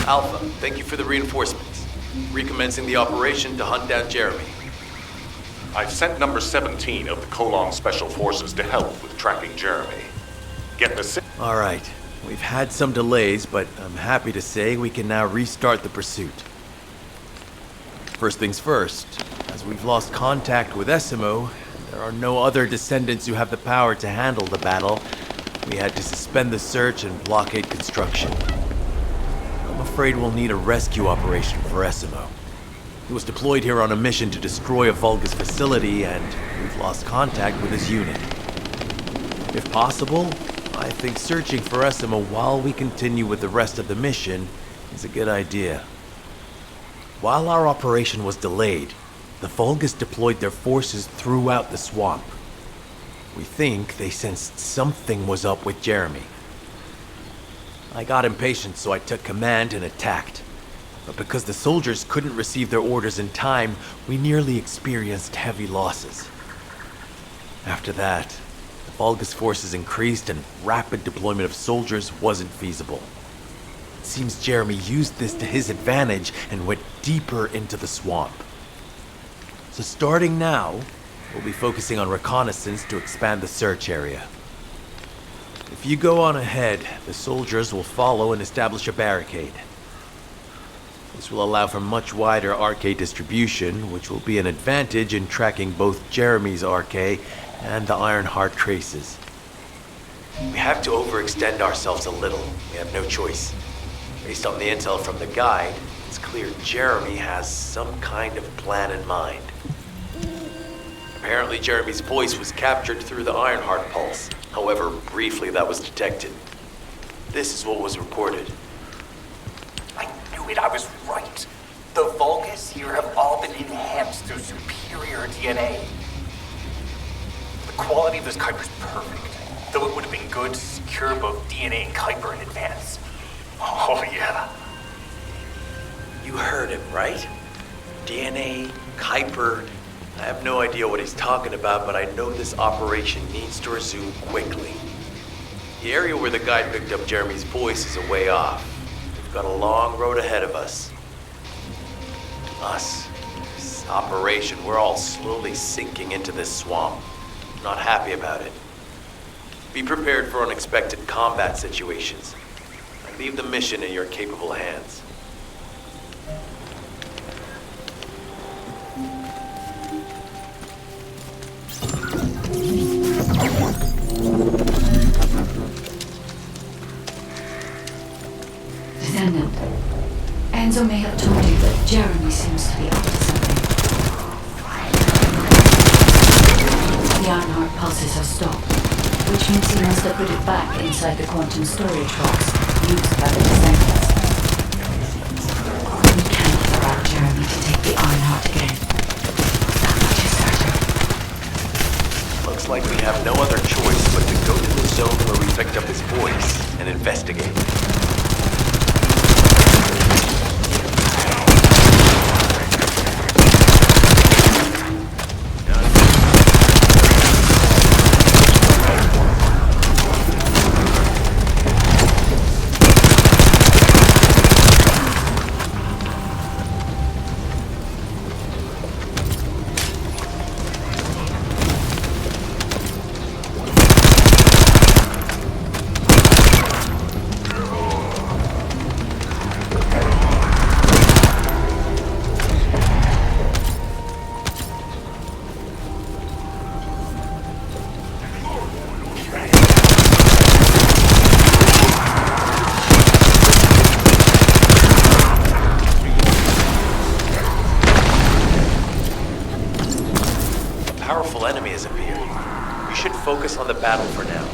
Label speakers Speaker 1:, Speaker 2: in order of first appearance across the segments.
Speaker 1: Alpha, thank you for the reinforcements. Recommencing the operation to hunt down Jeremy.
Speaker 2: I've sent number 17 of the Colon Special Forces to help with tracking Jeremy. Get the
Speaker 1: Alright, we've had some delays, but I'm happy to say we can now restart the pursuit. First things first, as we've lost contact with Essimo, there are no other descendants who have the power to handle the battle. We had to suspend the search and blockade construction. I'm afraid we'll need a rescue operation for Essimo. He was deployed here on a mission to destroy a Vulgus facility, and we've lost contact with his unit. If possible, I think searching for Essimo while we continue with the rest of the mission is a good idea. While our operation was delayed, the Vulgus deployed their forces throughout the swamp. We think they sensed something was up with Jeremy. I got impatient, so I took command and attacked. But because the soldiers couldn't receive their orders in time, we nearly experienced heavy losses. After that, the Vulgus forces increased and rapid deployment of soldiers wasn't feasible. It seems Jeremy used this to his advantage and went deeper into the swamp. So starting now, we'll be focusing on reconnaissance to expand the search area. If you go on ahead, the soldiers will follow and establish a barricade. This will allow for much wider RK distribution, which will be an advantage in tracking both Jeremy's RK and the Ironheart traces. We have to overextend ourselves a little. We have no choice. Based on the intel from the guide, it's clear Jeremy has some kind of plan in mind. Apparently Jeremy's voice was captured through the Ironheart pulse. However, briefly that was detected. This is what was recorded.
Speaker 3: I knew it, I was right. The Vulgus here have all been enhanced through superior DNA. The quality of this Kuiper's perfect, though it would have been good to secure both DNA and Kuiper in advance. Oh yeah.
Speaker 1: You heard him, right? DNA, Kuiper. I have no idea what he's talking about, but I know this operation needs to resume quickly. The area where the guide picked up Jeremy's voice is a way off. We've got a long road ahead of us. This operation, we're all slowly sinking into this swamp. Not happy about it. Be prepared for unexpected combat situations. I leave the mission in your capable hands.
Speaker 4: Descendant, Enzo may have told you that Jeremy seems to be up to something. The Ironheart pulses have stopped, which means he must have put it back inside the quantum storage box used by the descendants. We cannot allow Jeremy to take the Ironheart again. That much is certain.
Speaker 1: Looks like we have no other choice but to go to the zone where we picked up his voice and investigate. Powerful enemy has appeared. We should focus on the battle for now.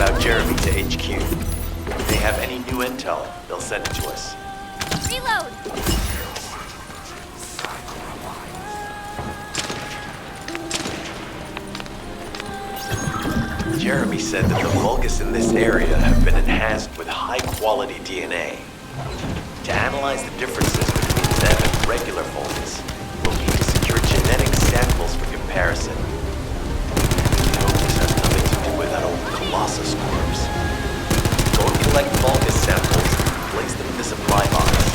Speaker 1: about Jeremy to HQ. If they have any new intel, they'll send it to us.
Speaker 5: Reload!
Speaker 1: Jeremy said that the Vulgus in this area have been enhanced with high-quality DNA. To analyze the differences between them and regular Vulgus, we'll need to secure genetic samples for comparison. We hope this has nothing to do with that old Colossus corpse. Go and collect Vulgus samples and place them in the supply box.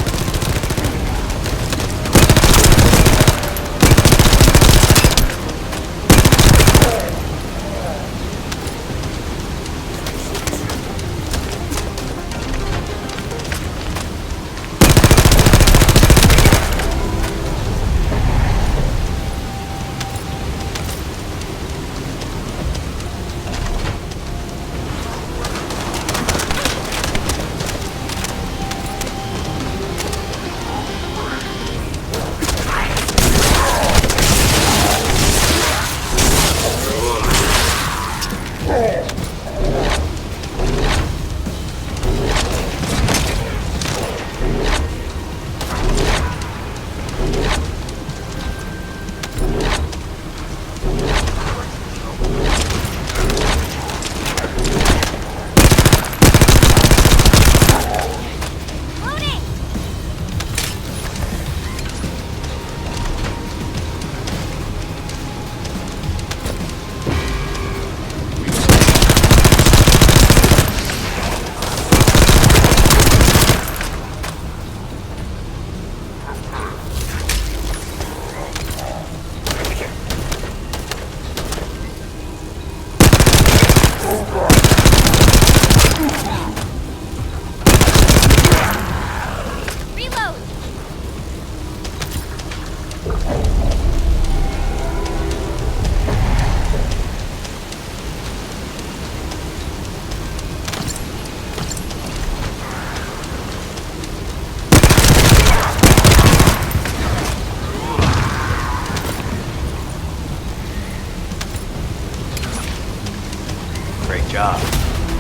Speaker 1: Great job.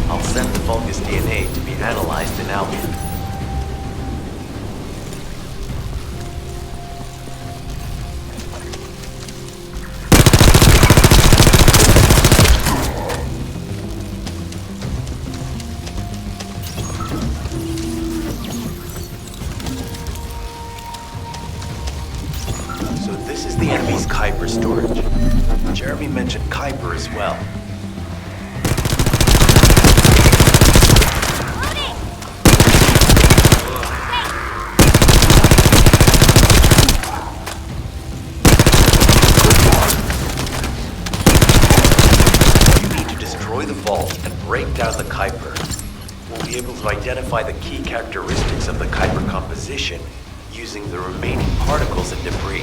Speaker 1: I'll send the Vulgus DNA to be analyzed in Albion. So this is the enemy's Kuiper storage. Jeremy mentioned Kuiper as well. The vault and break down the Kuiper. We'll be able to identify the key characteristics of the Kuiper composition using the remaining particles and debris.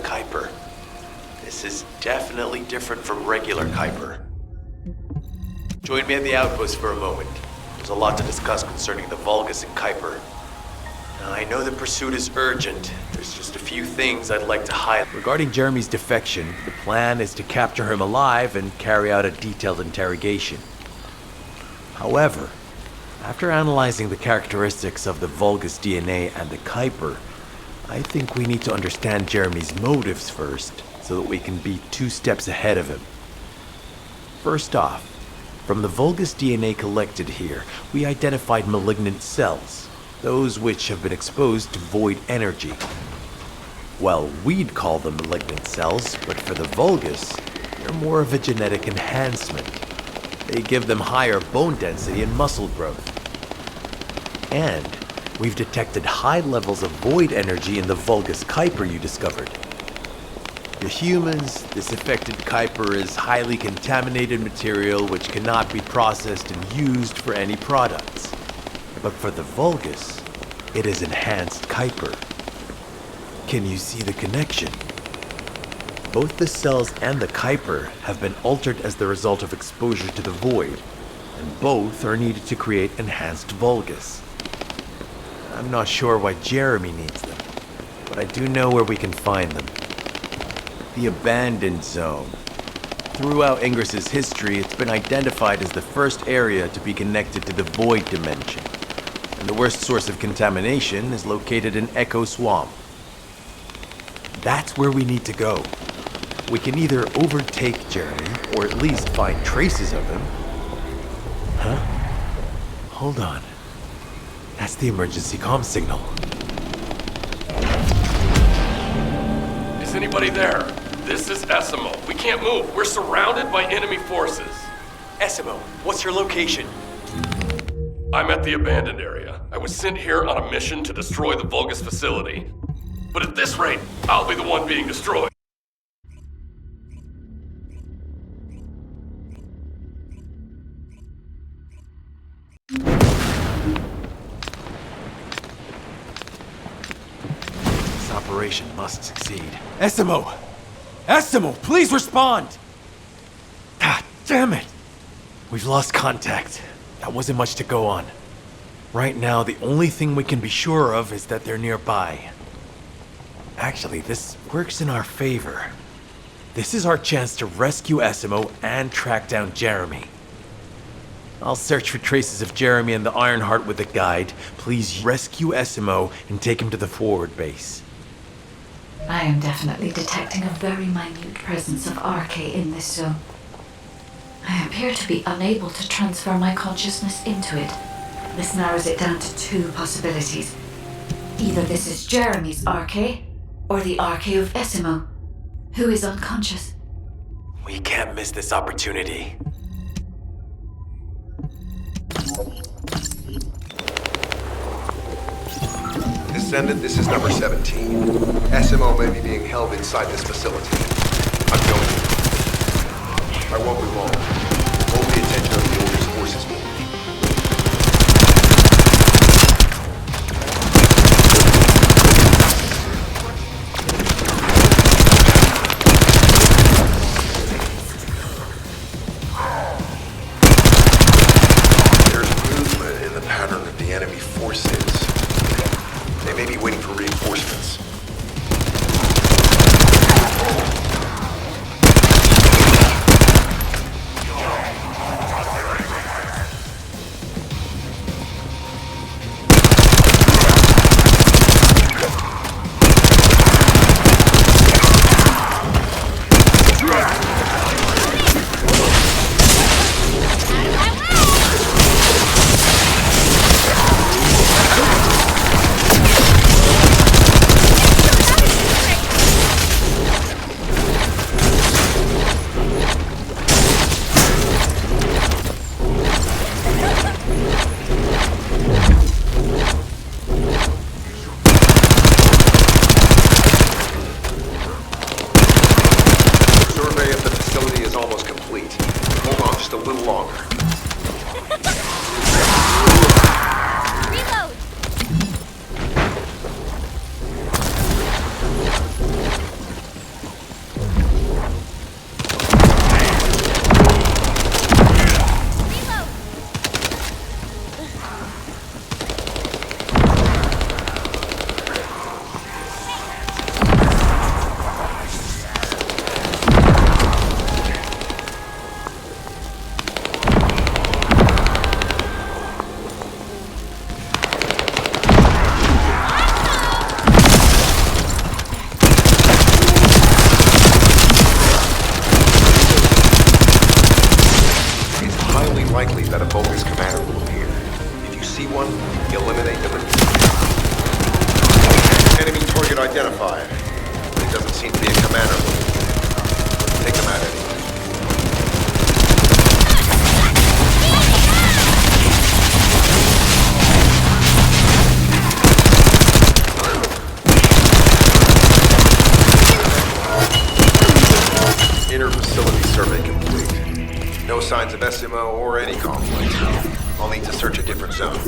Speaker 1: Kuiper. This is definitely different from regular Kuiper. Join me at the outpost for a moment. There's a lot to discuss concerning the Vulgus and Kuiper. Now, I know the pursuit is urgent. There's just a few things I'd like to highlight. Regarding Jeremy's defection, the plan is to capture him alive and carry out a detailed interrogation. However, after analyzing the characteristics of the Vulgus DNA and the Kuiper, I think we need to understand Jeremy's motives first, so that we can be 2 steps ahead of him. First off, from the Vulgus DNA collected here, we identified malignant cells, those which have been exposed to void energy. Well, we'd call them malignant cells, but for the Vulgus, they're more of a genetic enhancement. They give them higher bone density and muscle growth. And we've detected high levels of void energy in the Vulgus Kuiper you discovered. To humans, this affected Kuiper is highly contaminated material which cannot be processed and used for any products. But for the Vulgus, it is enhanced Kuiper. Can you see the connection? Both the cells and the Kuiper have been altered as the result of exposure to the void, and both are needed to create enhanced Vulgus. I'm not sure why Jeremy needs them, but I do know where we can find them. The Abandoned Zone. Throughout Ingris's history, it's been identified as the first area to be connected to the Void Dimension, and the worst source of contamination is located in Echo Swamp. That's where we need to go. We can either overtake Jeremy, or at least find traces of him. Huh? Hold on. That's the emergency comm signal.
Speaker 5: Is anybody there? This is Essimo. We can't move. We're surrounded by enemy forces.
Speaker 1: Essimo, what's your location?
Speaker 5: I'm at the abandoned area. I was sent here on a mission to destroy the Vulgus facility. But at this rate, I'll be the one being destroyed.
Speaker 1: This operation must succeed. Essimo! Essimo, please respond! Ah, damn it! We've lost contact. That wasn't much to go on. Right now, the only thing we can be sure of is that they're nearby. Actually, this works in our favor. This is our chance to rescue Essimo and track down Jeremy. I'll search for traces of Jeremy and the Ironheart with a guide. Please rescue Essimo and take him to the forward base.
Speaker 4: I am definitely detecting a very minute presence of RK in this zone. I appear to be unable to transfer my consciousness into it. This narrows it down to 2 possibilities. Either this is Jeremy's RK, or the RK of Essimo, who is unconscious.
Speaker 1: We can't miss this opportunity.
Speaker 6: Descendant, this is number 17. SMO may be being held inside this facility. I'm going. I won't be long. Hold the attention of the Order's forces. There's movement in the pattern of the enemy forces. They may be waiting for reinforcements. that a Vulgus commander will appear. If you see one, eliminate them. Enemy target identified. It doesn't seem to be a commander. Take them out anyway. Inner facility survey complete. No signs of SMO or any conflict. I'll need to search a different zone.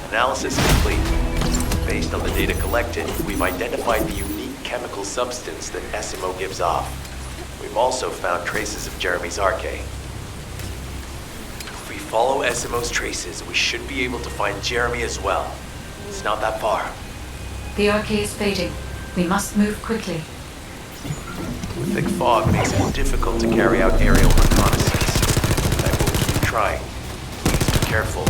Speaker 1: Analysis complete. Based on the data collected, we've identified the unique chemical substance that SMO gives off. We've also found traces of Jeremy's arcade. If we follow SMO's traces, we should be able to find Jeremy as well. It's not that far.
Speaker 4: The arcade is fading. We must move quickly.
Speaker 1: Thick fog makes it difficult to carry out aerial reconnaissance. I will keep trying. Please be careful.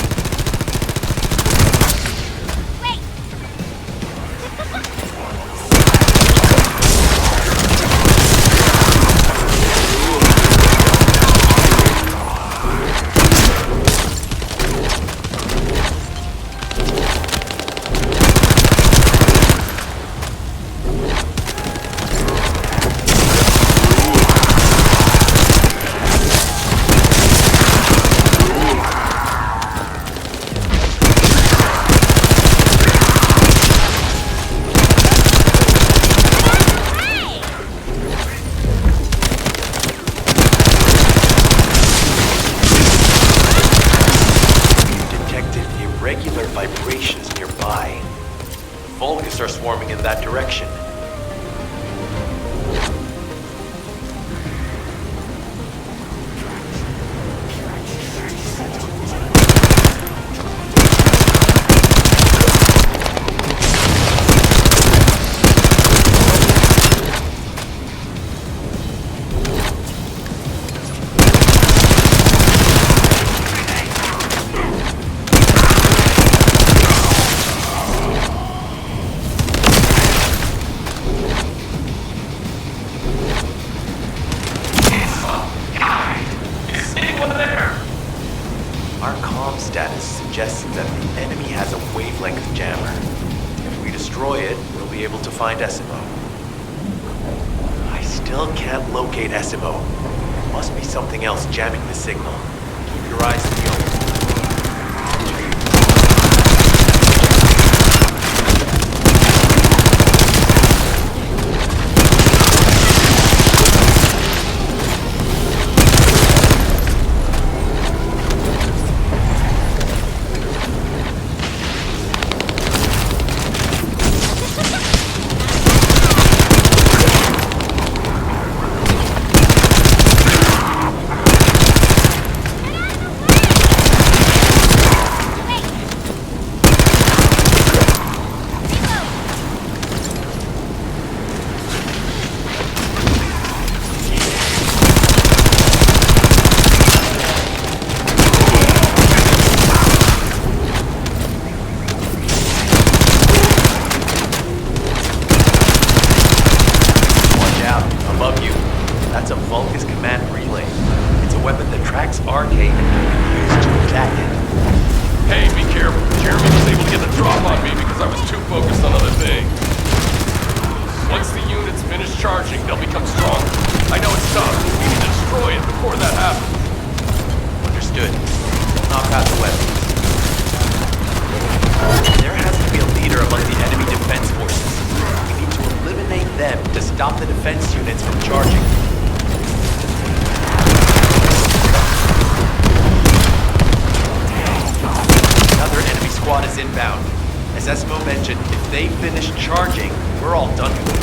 Speaker 1: Vibrations nearby. The Vulgus are swarming in that direction. Our comm status suggests that the enemy has a wavelength jammer. If we destroy it, we'll be able to find SMO. I still can't locate SMO. There must be something else jamming the signal. Keep your eyes peeled. squad is inbound. As Esmo mentioned, if they finish charging, we're all done for.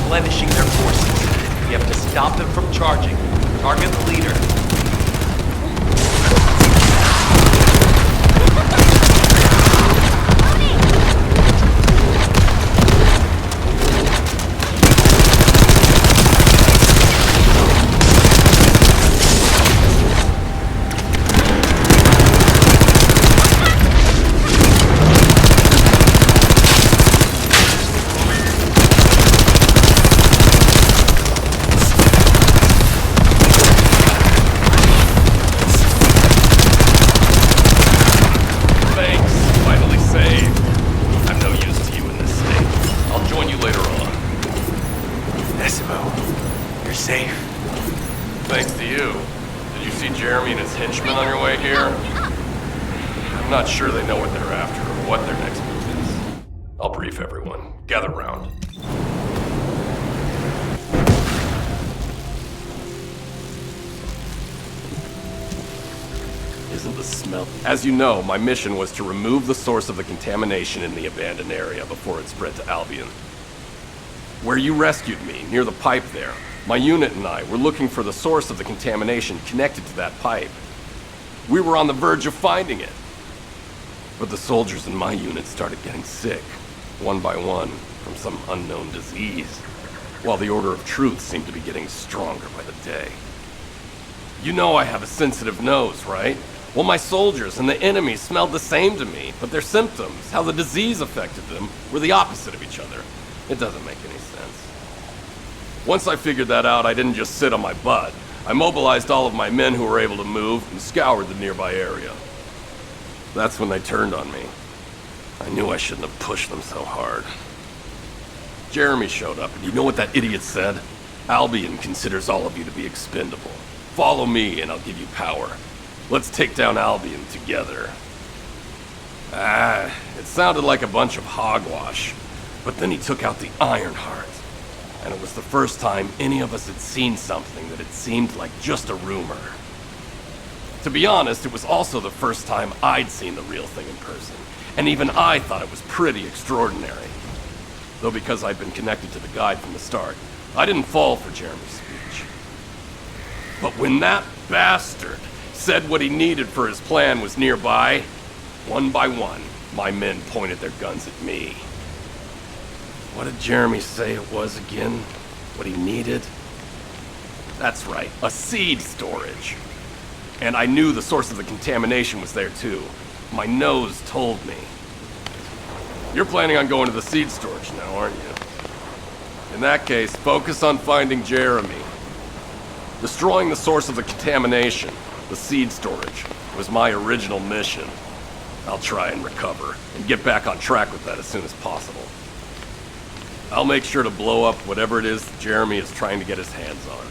Speaker 1: Replenishing their forces. We have to stop them from charging. Target the leader.
Speaker 5: I'm not sure they know what they're after or what their next move is. I'll brief everyone. Gather round. Isn't the smell? As you know, my mission was to remove the source of the contamination in the abandoned area before it spread to Albion. Where you rescued me, near the pipe there, my unit and I were looking for the source of the contamination connected to that pipe. We were on the verge of finding it. But the soldiers in my unit started getting sick, one by one, from some unknown disease, while the Order of Truth seemed to be getting stronger by the day. You know I have a sensitive nose, right? Well, my soldiers and the enemy smelled the same to me, but their symptoms, how the disease affected them, were the opposite of each other. It doesn't make any sense. Once I figured that out, I didn't just sit on my butt. I mobilized all of my men who were able to move and scoured the nearby area. That's when they turned on me. I knew I shouldn't have pushed them so hard. Jeremy showed up, and you know what that idiot said? Albion considers all of you to be expendable. Follow me, and I'll give you power. Let's take down Albion together. It sounded like a bunch of hogwash. But then he took out the Ironheart. And it was the first time any of us had seen something that had seemed like just a rumor. To be honest, it was also the first time I'd seen the real thing in person, and even I thought it was pretty extraordinary. Though because I'd been connected to the guide from the start, I didn't fall for Jeremy's speech. But when that bastard said what he needed for his plan was nearby, one by one, my men pointed their guns at me. What did Jeremy say it was again? What he needed? That's right, a seed storage. And I knew the source of the contamination was there too. My nose told me. You're planning on going to the seed storage now, aren't you? In that case, focus on finding Jeremy. Destroying the source of the contamination, the seed storage, was my original mission. I'll try and recover, and get back on track with that as soon as possible. I'll make sure to blow up whatever it is Jeremy is trying to get his hands on.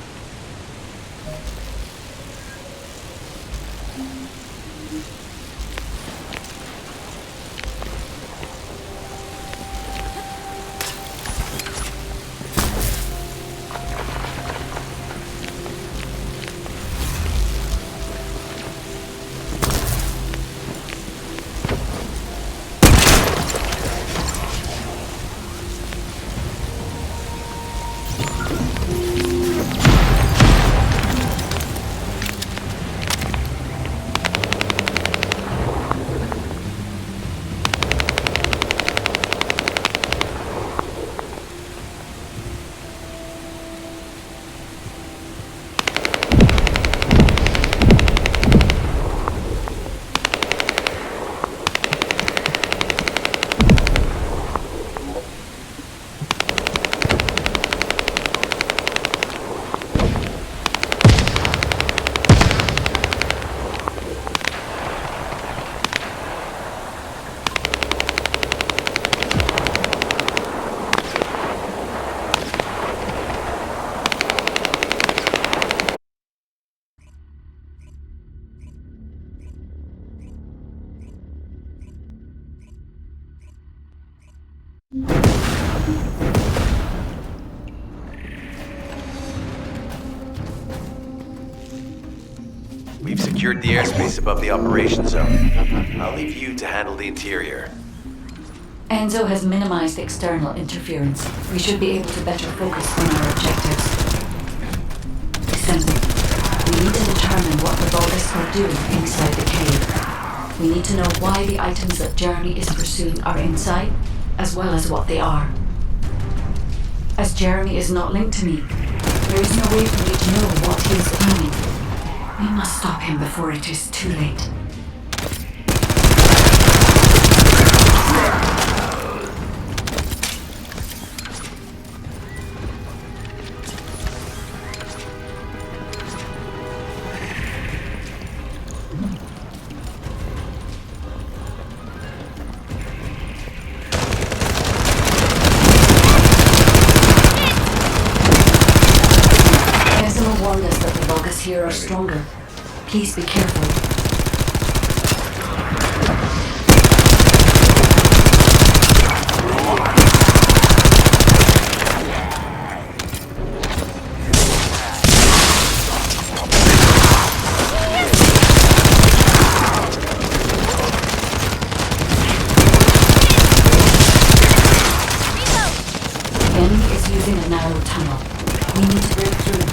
Speaker 1: We've secured the airspace above the operation zone. I'll leave you to handle the interior.
Speaker 4: Enzo has minimized external interference. We should be able to better focus on our objectives. Descendant, we need to determine what the Vulgus are doing inside the cave. We need to know why the items that Jeremy is pursuing are inside, as well as what they are. As Jeremy is not linked to me, there is no way for me to know what he is planning. We must stop him before it is too late. Warned us that the Vulgus here are stronger. Please be careful. The enemy is using a narrow tunnel. We need to break through.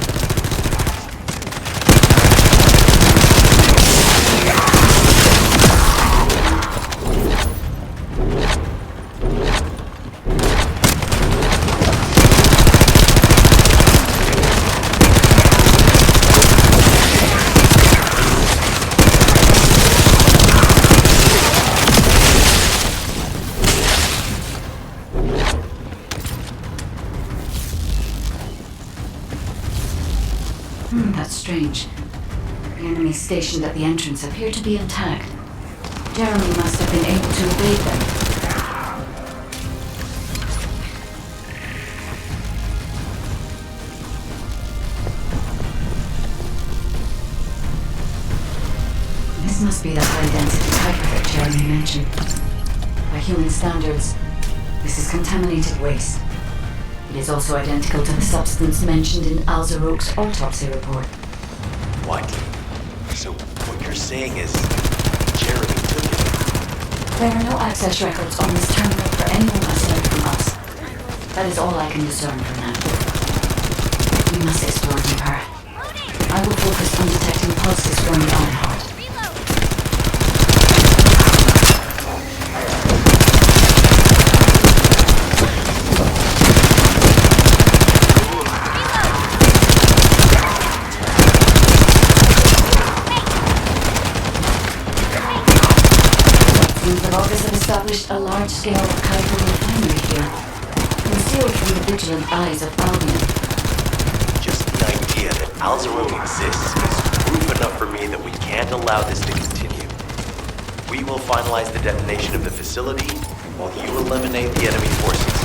Speaker 4: That's strange. The enemies stationed at the entrance appear to be intact. Jeremy must have been able to evade them. This must be the high-density Kuiper that Jeremy mentioned. By human standards, this is contaminated waste. It is also identical to the substance mentioned in Alzarok's autopsy report.
Speaker 1: What? So what you're saying is Jeremy took it?
Speaker 4: There are no access records on this terminal for anyone aside from us. That is all I can discern for now. We must explore deeper. I will focus on detecting pulses from the Ironheart. The Vulgus have established a large-scale Kuiper refinery here, concealed from the vigilant eyes of Albion.
Speaker 1: Just the idea that Alzarok exists is proof enough for me that we can't allow this to continue. We will finalize the detonation of the facility while you eliminate the enemy forces.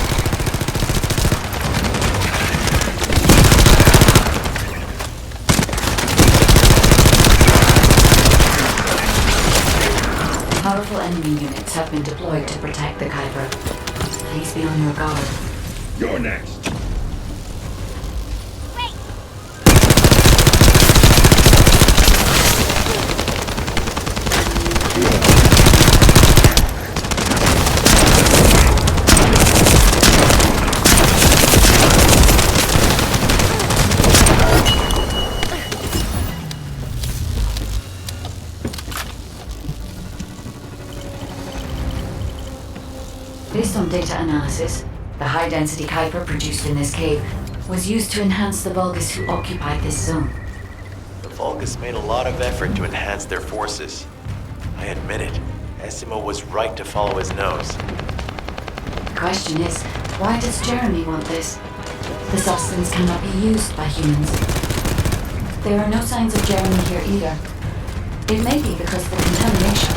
Speaker 4: Powerful enemy units have been deployed to protect the Kuiper. Please be on your guard.
Speaker 7: You're next.
Speaker 4: Based on data analysis, the high-density Kuiper produced in this cave was used to enhance the Vulgus who occupied this zone.
Speaker 1: The Vulgus made a lot of effort to enhance their forces. I admit it. Essimo was right to follow his nose.
Speaker 4: The question is, why does Jeremy want this? The substance cannot be used by humans. There are no signs of Jeremy here either. It may be because of the contamination.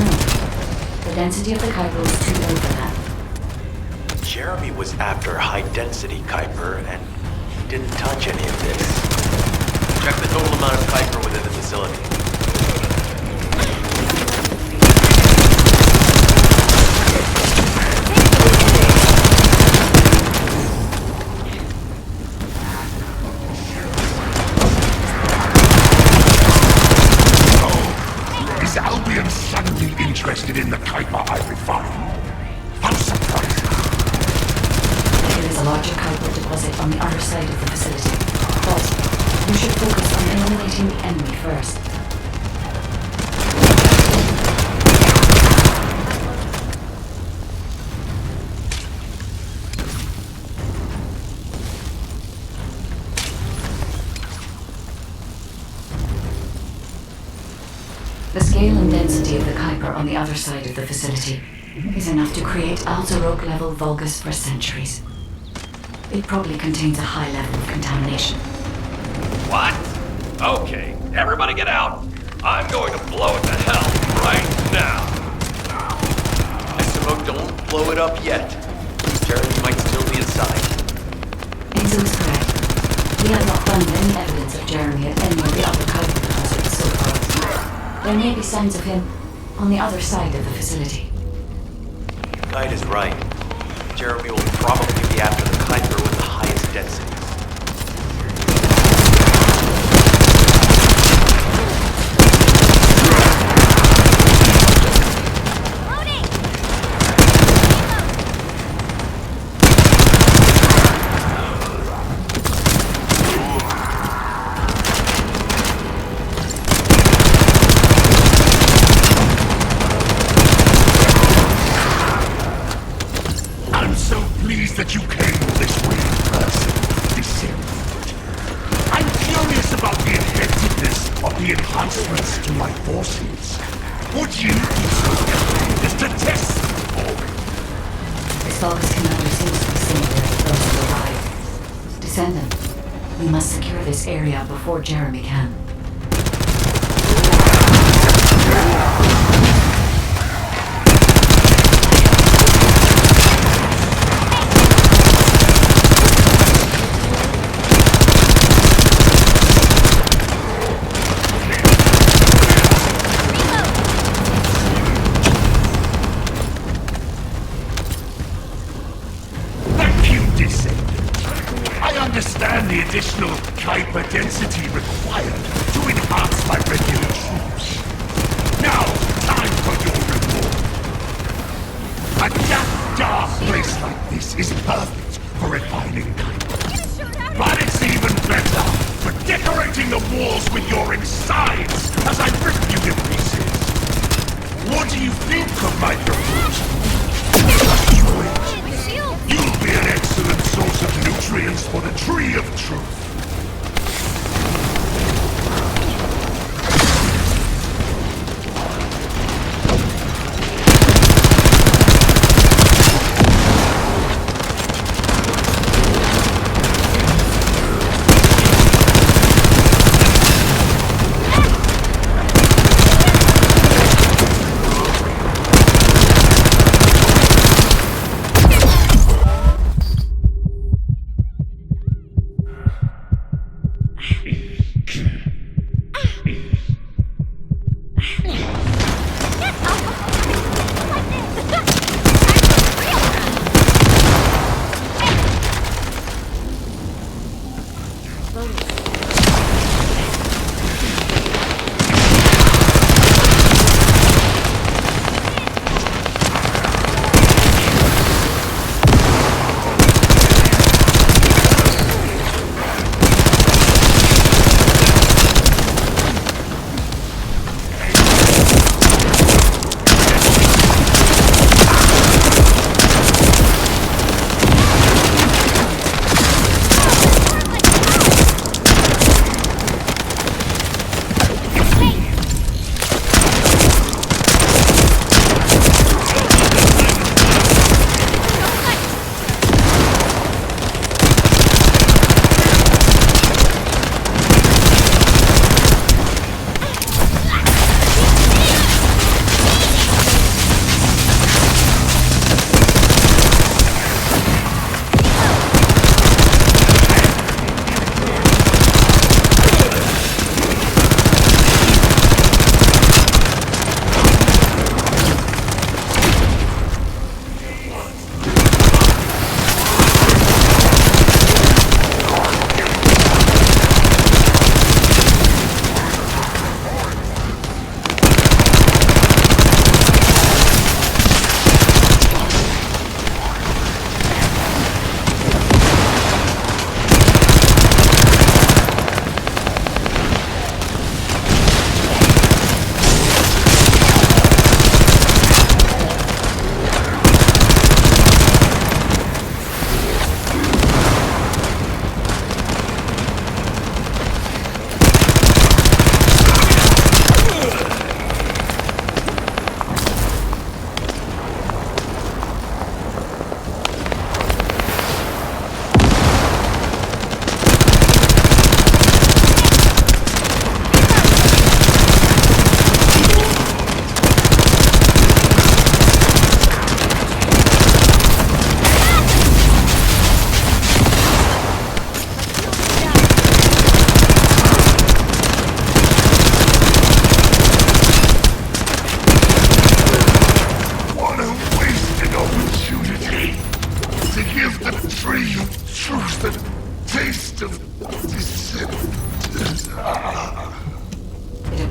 Speaker 4: No. The density of the Kuiper was too low for that.
Speaker 1: Jeremy was after high-density Kuiper, and he didn't touch any of this. Check the total amount of Kuiper within the facility.
Speaker 7: interested in the Kuiper I refined. How surprising.
Speaker 4: There is a larger Kuiper deposit on the other side of the facility, but you should focus on eliminating the enemy first. The scale and density of the Kuiper on the other side of the facility is enough to create Altaroc-level Vulgus for centuries. It probably contains a high level of contamination.
Speaker 5: What? Okay, everybody get out. I'm going to blow it to hell right now.
Speaker 1: SMO, don't blow it up yet. Jeremy might still be inside.
Speaker 4: Enzo is correct. We have not found any evidence of Jeremy at any of the other Kuiper deposits so far. There may be signs of him on the other side of the facility.
Speaker 1: Guide is right. Jeremy will probably be after the Kuiper with the highest densities.
Speaker 7: I'm so pleased that you came this way in person, descendant. I'm curious about the effectiveness of the enhancements to my forces. Would you be so kind as to test them for me?
Speaker 4: This Vulgus commander seems to be saying that those will arrive. Descendant, we must secure this area before Jeremy can.
Speaker 7: I understand the additional Kuiper density required to enhance my regular troops. Now, time for your reward. A dark place like this is perfect for refining Kuiper. But it's even better for decorating the walls with your insides as I rip you to pieces. What do you think of my proposal? Just you wait. You'll be an excellent source of nutrients for the Tree of Truth.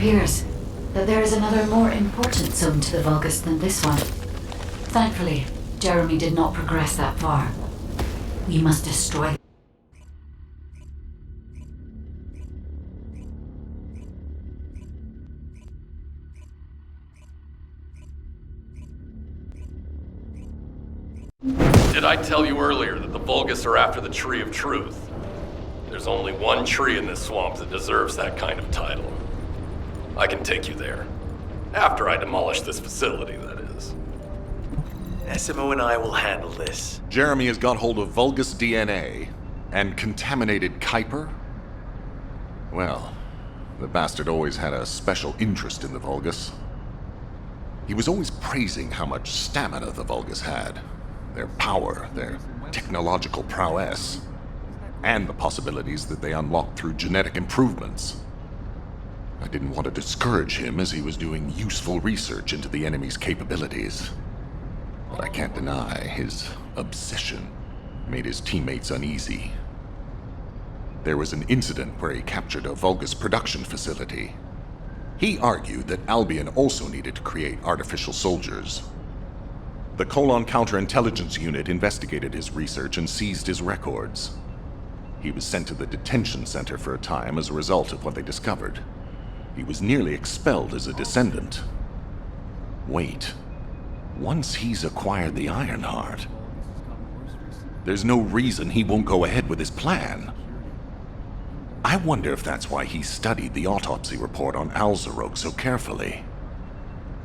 Speaker 4: appears that there is another more important zone to the Vulgus than this one. Thankfully, Jeremy did not progress that far. We must destroy.
Speaker 5: Did I tell you earlier that the Vulgus are after the Tree of Truth? There's only one tree in this swamp that deserves that kind of title. I can take you there. After I demolish this facility, that is.
Speaker 1: SMO and I will handle this.
Speaker 2: Jeremy has got hold of Vulgus DNA and contaminated Kuiper? Well, the bastard always had a special interest in the Vulgus. He was always praising how much stamina the Vulgus had. Their power, their technological prowess, and the possibilities that they unlocked through genetic improvements. I didn't want to discourage him as he was doing useful research into the enemy's capabilities. But I can't deny his obsession made his teammates uneasy. There was an incident where he captured a Vulgus production facility. He argued that Albion also needed to create artificial soldiers. The Colon Counterintelligence Unit investigated his research and seized his records. He was sent to the detention center for a time as a result of what they discovered. He was nearly expelled as a descendant. Wait. Once he's acquired the Ironheart, there's no reason he won't go ahead with his plan. I wonder if that's why he studied the autopsy report on Alzarog so carefully.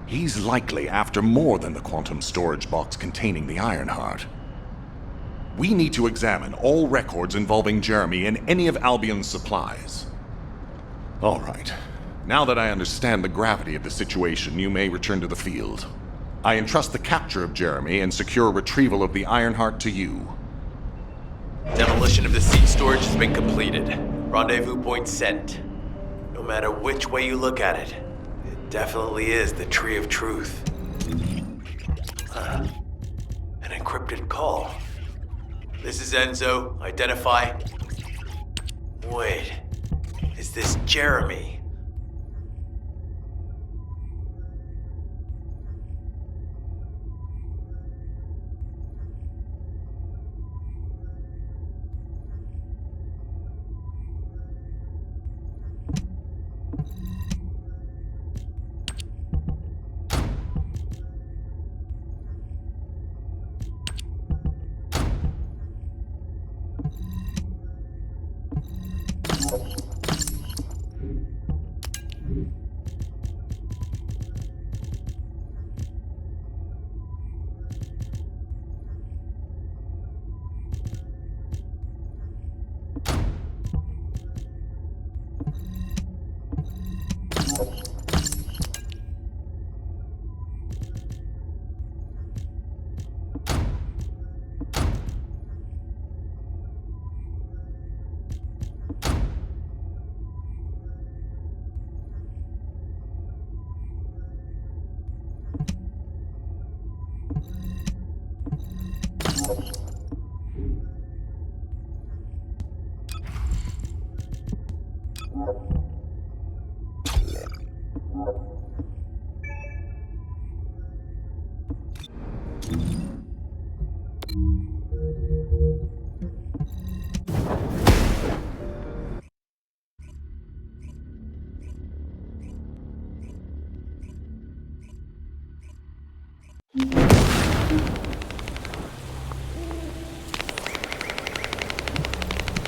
Speaker 2: He's likely after more than the quantum storage box containing the Ironheart. We need to examine all records involving Jeremy and any of Albion's supplies. All right. Now that I understand the gravity of the situation, you may return to the field. I entrust the capture of Jeremy and secure retrieval of the Ironheart to you.
Speaker 1: Demolition of the seed storage has been completed. Rendezvous point set. No matter which way you look at it, it definitely is the Tree of Truth. An encrypted call. This is Enzo. Identify. Wait. Is this Jeremy?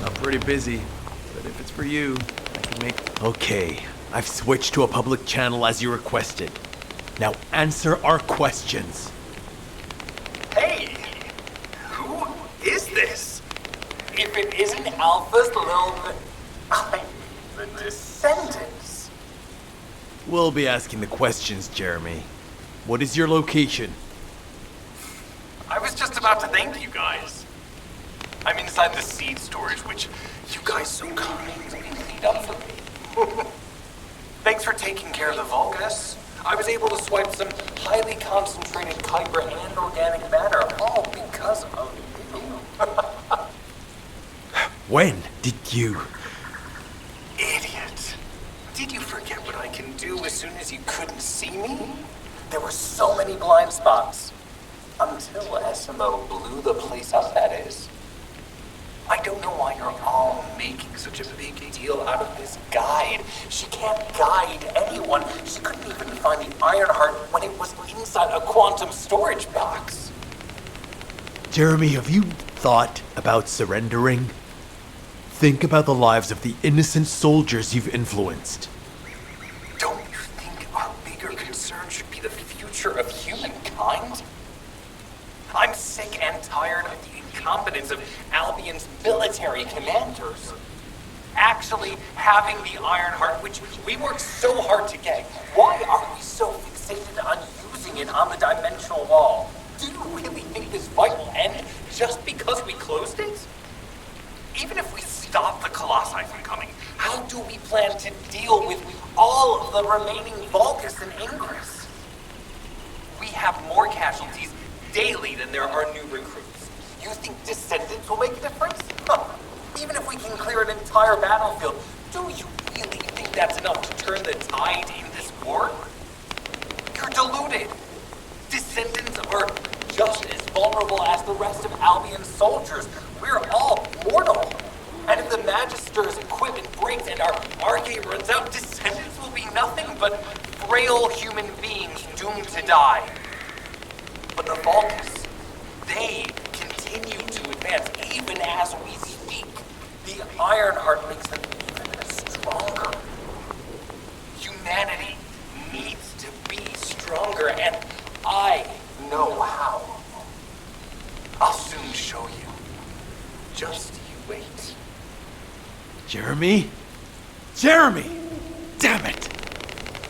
Speaker 1: I'm pretty busy, but if it's for you, I can make... Okay, I've switched to a public channel as you requested. Now answer our questions.
Speaker 3: Hey! Who is this? If it isn't Alpha's lone... the descendants.
Speaker 1: We'll be asking the questions, Jeremy. What is your location?
Speaker 3: I was just about to thank you guys. I'm inside the seed storage, which you guys so kindly cleaned up for me. Thanks for taking care of the Vulgus. I was able to swipe some highly concentrated Kuiper and organic matter, all because of you.
Speaker 1: When did you...
Speaker 3: Idiot. Did you forget what I can do as soon as you couldn't see me? There were so many blind spots. Until SMO blew the place up, that is. I don't know why you're all making such a big deal out of this guide. She can't guide anyone. She couldn't even find the Ironheart when it was inside a quantum storage box.
Speaker 1: Jeremy, have you thought about surrendering? Think about the lives of the innocent soldiers you've influenced.
Speaker 3: Don't you think our bigger concern should be the future of humankind? I'm sick and tired of the incompetence of Albion's military commanders. Actually having the Ironheart, which we worked so hard to get, why are we so fixated on using it on the dimensional wall? Do you really think this fight will end just because we closed it? Even if we stop the Colossi from coming, how do we plan to deal with all of the remaining Vulgus and Ingress? We have more casualties daily than there are new recruits. You think descendants will make a difference? Huh. Even if we can clear an entire battlefield, do you really think that's enough to turn the tide in this war? You're deluded. Descendants are just as vulnerable as the rest of Albion's soldiers. We're all mortal. And if the Magister's equipment breaks and our Arche runs out, descendants will be nothing but frail human beings doomed to die. But the Vulgus, they continue to advance even as we speak. The Ironheart makes them even stronger. Humanity needs to be stronger, and I know how. I'll soon show you. Just you wait.
Speaker 1: Jeremy? Jeremy! Damn it!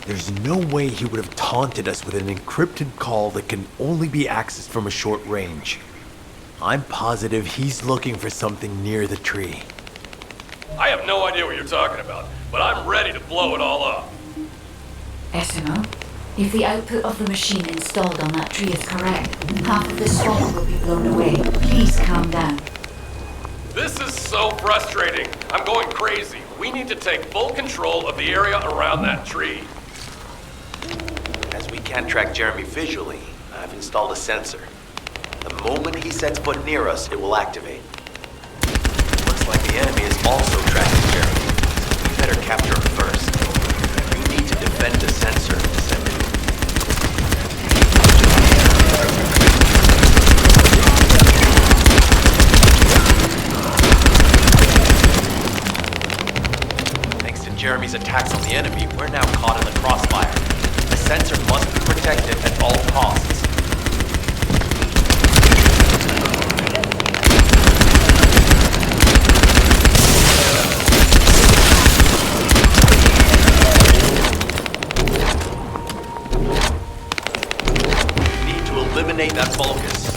Speaker 1: There's no way he would have taunted us with an encrypted call that can only be accessed from a short range. I'm positive he's looking for something near the tree.
Speaker 5: I have no idea what you're talking about, but I'm ready to blow it all up.
Speaker 4: SMO, if the output of the machine installed on that tree is correct, half of the swamp will be blown away. Please calm down.
Speaker 5: This is so frustrating. I'm going crazy. We need to take full control of the area around that tree.
Speaker 1: As we can't track Jeremy visually, I've installed a sensor. The moment he sets foot near us, it will activate. Looks like the enemy is also tracking Jeremy, so we better capture him first. You need to defend the sensor, Descendant. Thanks to Jeremy's attacks on the enemy, we're now caught in the crossfire. The sensor must be protected at all costs. Need to eliminate that Vulgus.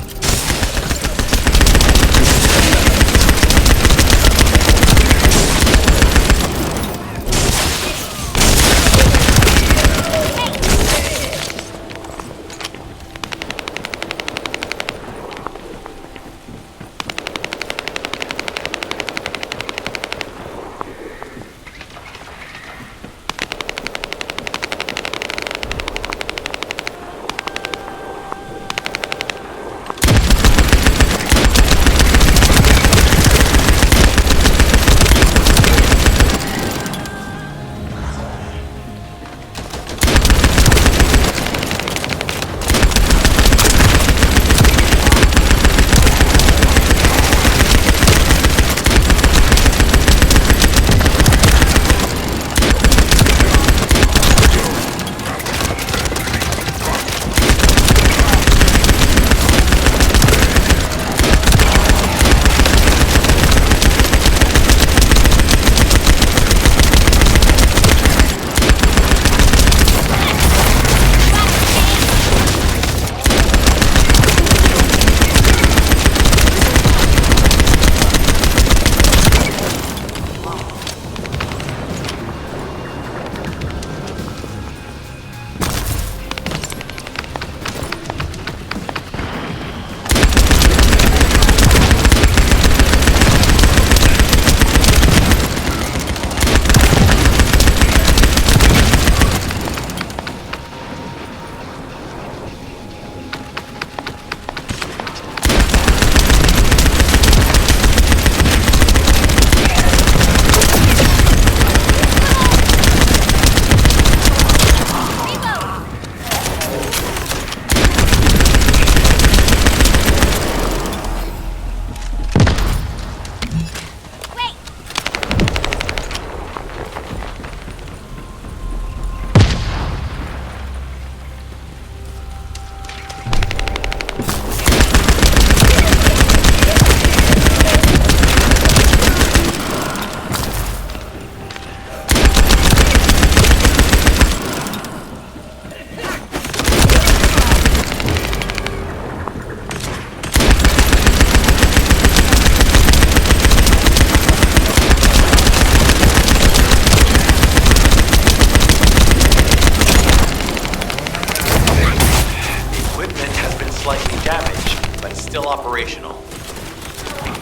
Speaker 1: still operational.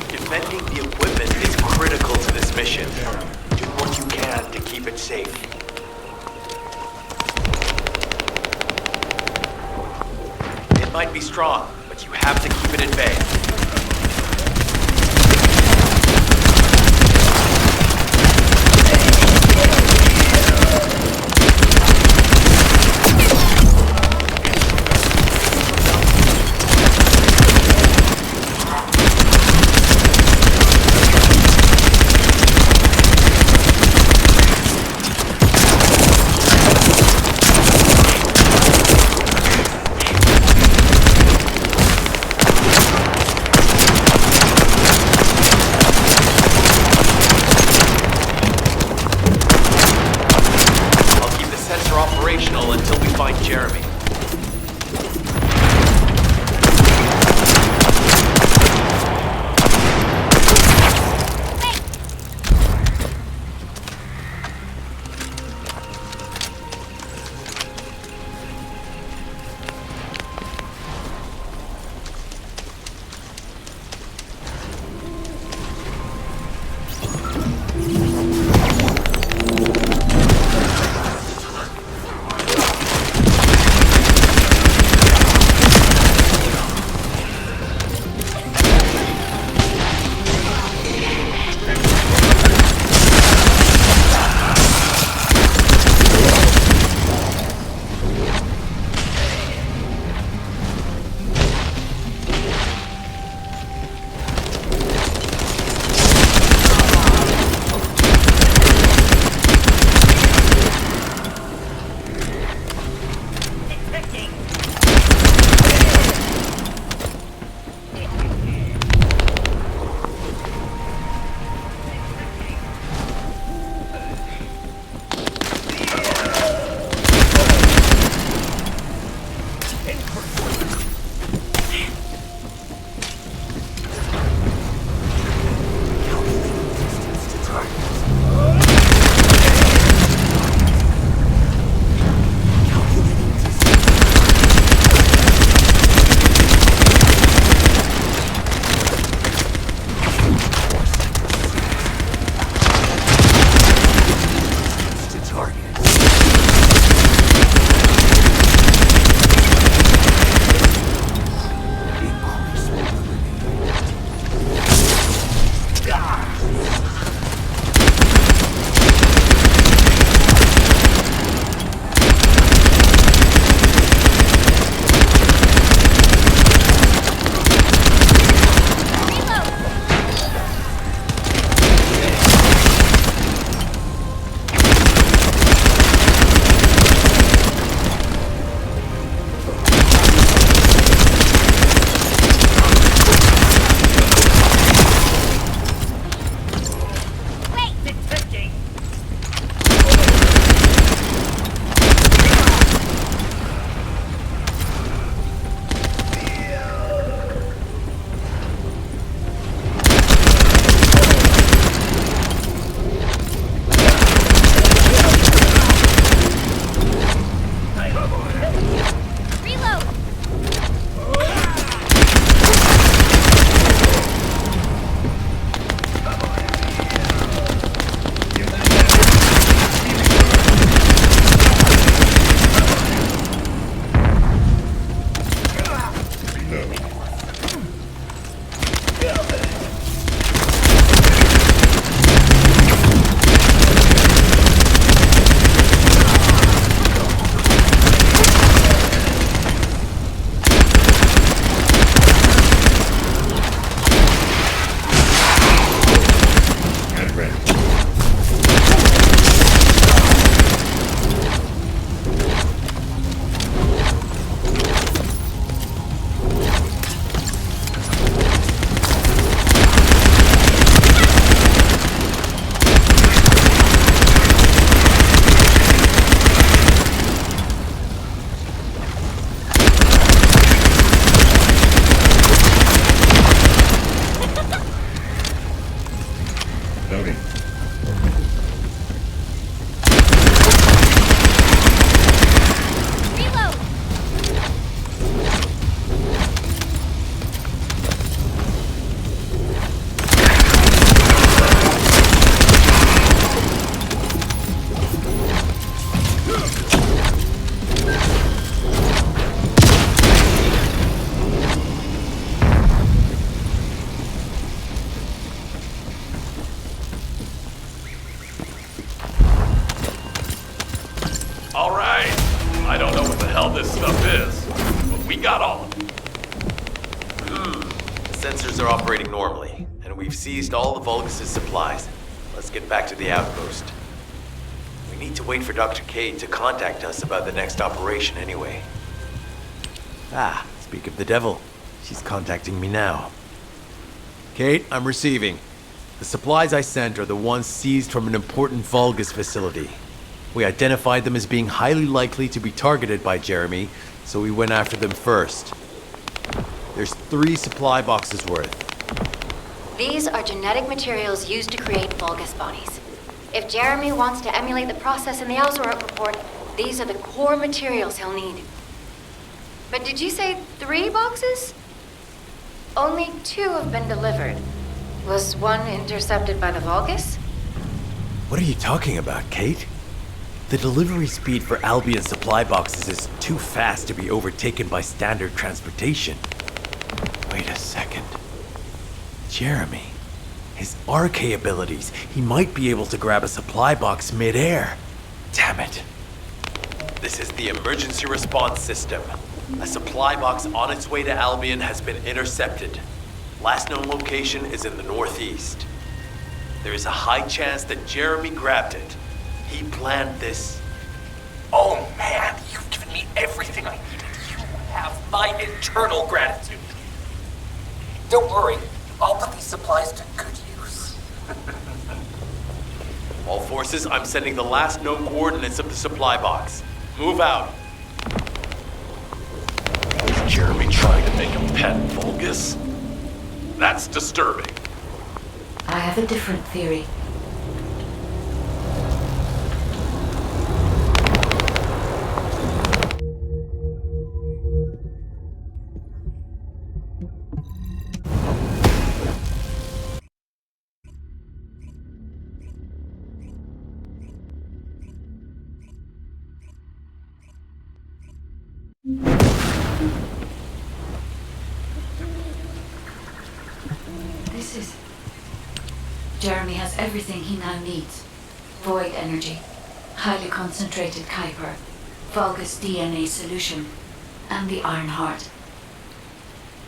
Speaker 1: Defending the equipment is critical to this mission. Do what you can to keep it safe. It might be strong, but you have to keep it at bay. Operational until we find Jeremy.
Speaker 5: Alright. I don't know what the hell this stuff is, but we got all of it.
Speaker 1: The sensors are operating normally, and we've seized all the Vulgus' supplies. Let's get back to the outpost. We need to wait for Dr. Cade to contact us about the next operation anyway. Ah, speak of the devil. She's contacting me now. Kate, I'm receiving. The supplies I sent are the ones seized from an important Vulgus facility. We identified them as being highly likely to be targeted by Jeremy, so we went after them first. There's 3 supply boxes worth.
Speaker 8: These are genetic materials used to create Vulgus bodies. If Jeremy wants to emulate the process in the Alzarok report, these are the core materials he'll need. But did you say 3 boxes? Only 2 have been delivered. Was one intercepted by the Vulgus?
Speaker 1: What are you talking about, Kate? The delivery speed for Albion supply boxes is too fast to be overtaken by standard transportation. Wait a second. Jeremy. His RK abilities. He might be able to grab a supply box mid-air. Damn it. This is the emergency response system. A supply box on its way to Albion has been intercepted. Last known location is in the northeast. There is a high chance that Jeremy grabbed it. He planned this.
Speaker 3: Oh man, you've given me everything I needed. You have my eternal gratitude. Don't worry, I'll put these supplies to good use.
Speaker 1: All forces, I'm sending the last known coordinates of the supply box. Move out.
Speaker 5: Is Jeremy trying to make a pet Vulgus? That's disturbing.
Speaker 4: I have a different theory. This is... Jeremy has everything he now needs. Void energy, highly concentrated Kuiper, Vulgus DNA solution, and the Iron Heart.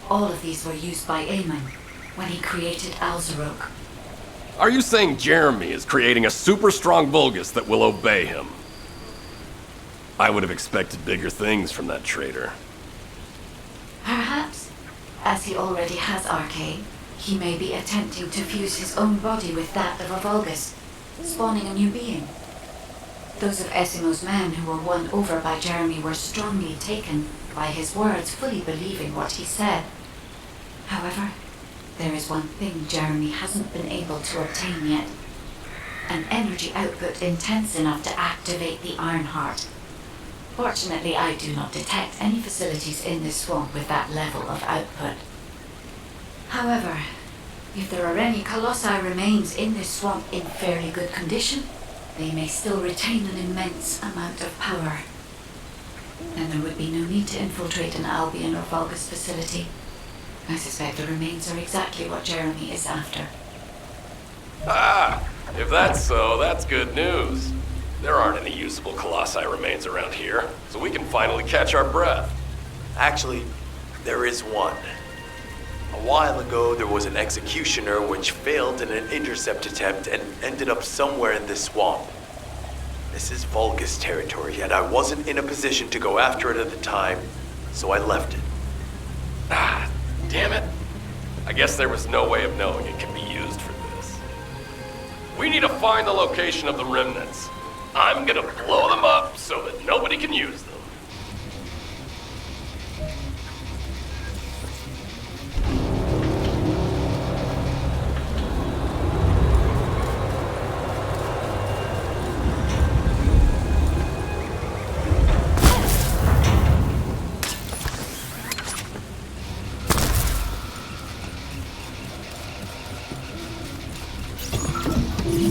Speaker 4: All of these were used by Eamon when he created Alzarok.
Speaker 5: Are you saying Jeremy is creating a super strong Vulgus that will obey him? I would have expected bigger things from that traitor.
Speaker 4: Perhaps, as he already has RK, he may be attempting to fuse his own body with that of a Vulgus, spawning a new being. Those of Esimo's men who were won over by Jeremy were strongly taken by his words, fully believing what he said. However, there is one thing Jeremy hasn't been able to obtain yet. An energy output intense enough to activate the Iron Heart. Fortunately, I do not detect any facilities in this swamp with that level of output. However, if there are any Colossi remains in this swamp in fairly good condition, they may still retain an immense amount of power. Then there would be no need to infiltrate an Albion or Vulgus facility. I suspect the remains are exactly what Jeremy is after.
Speaker 5: Ah, if that's so, that's good news. There aren't any usable Colossi remains around here, so we can finally catch our breath.
Speaker 1: Actually, there is one. A while ago, there was an executioner which failed in an intercept attempt and ended up somewhere in this swamp. This is Vulgus territory, and I wasn't in a position to go after it at the time, so I left it.
Speaker 5: Ah, damn it. I guess there was no way of knowing it could be used for this. We need to find the location of the remnants. I'm gonna blow them up so that nobody can use them.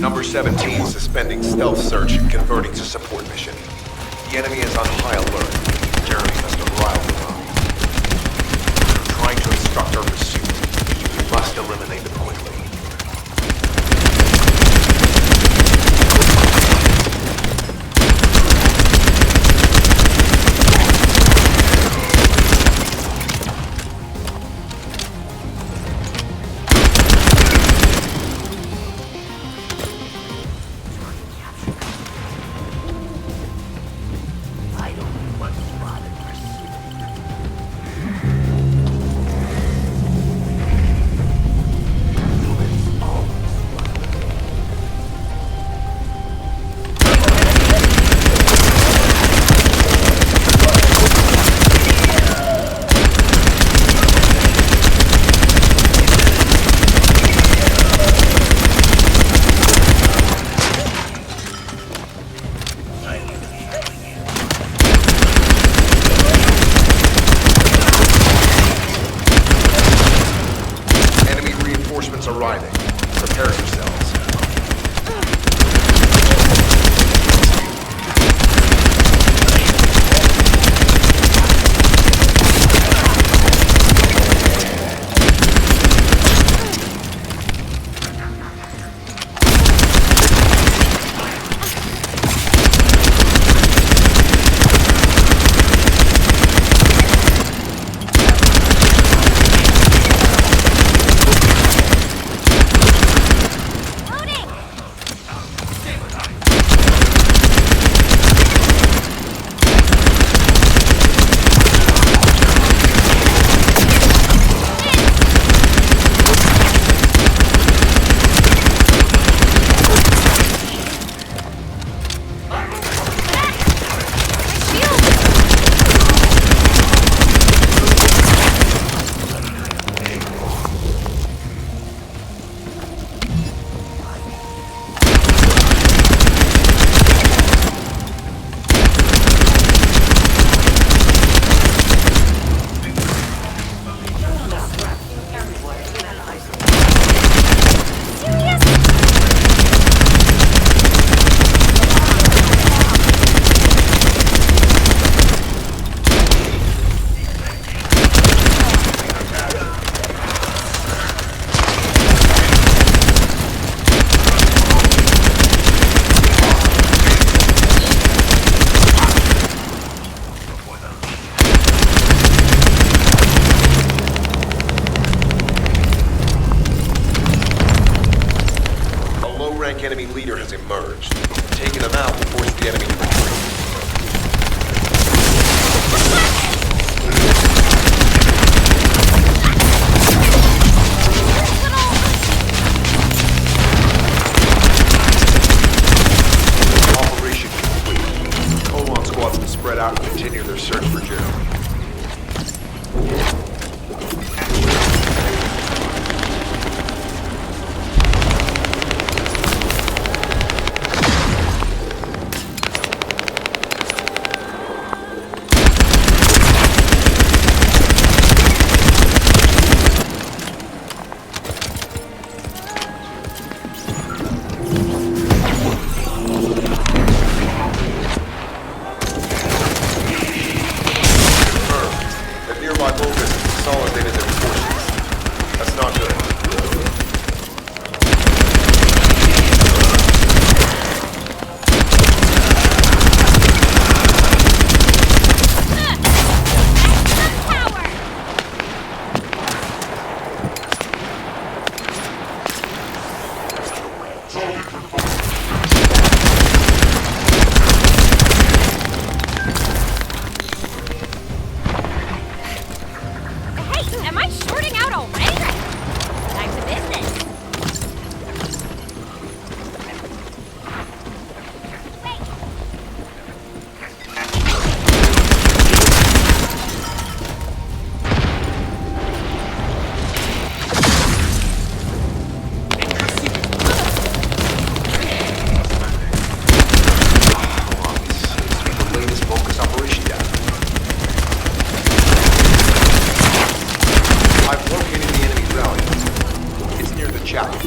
Speaker 6: Number 17 suspending stealth search and converting to support mission. The enemy is on high alert. Jeremy must have riled them up. They're trying to obstruct our pursuit. We must eliminate them quickly. arriving. Prepare yourselves. Enemy leader has emerged. Taking them out will force the enemy to retreat. Operation complete. Colon squads will spread out and continue their search for Jeremy. Consolidated their forces. That's not good.
Speaker 9: Am I shorting out already? Back to business. Wait.
Speaker 6: The latest focus operation data. I've located the enemy rally. It's near the chapel.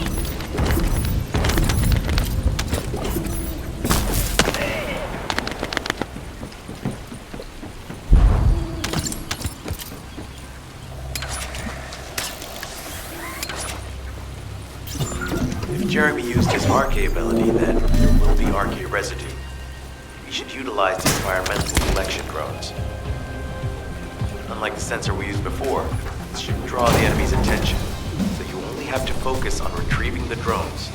Speaker 1: If Jeremy used his RK ability, then there will be RK residue. We should utilize the environmental collection drones. Unlike the sensor we used before, this should draw the enemy's attention, so you only have to focus on retrieving the drones.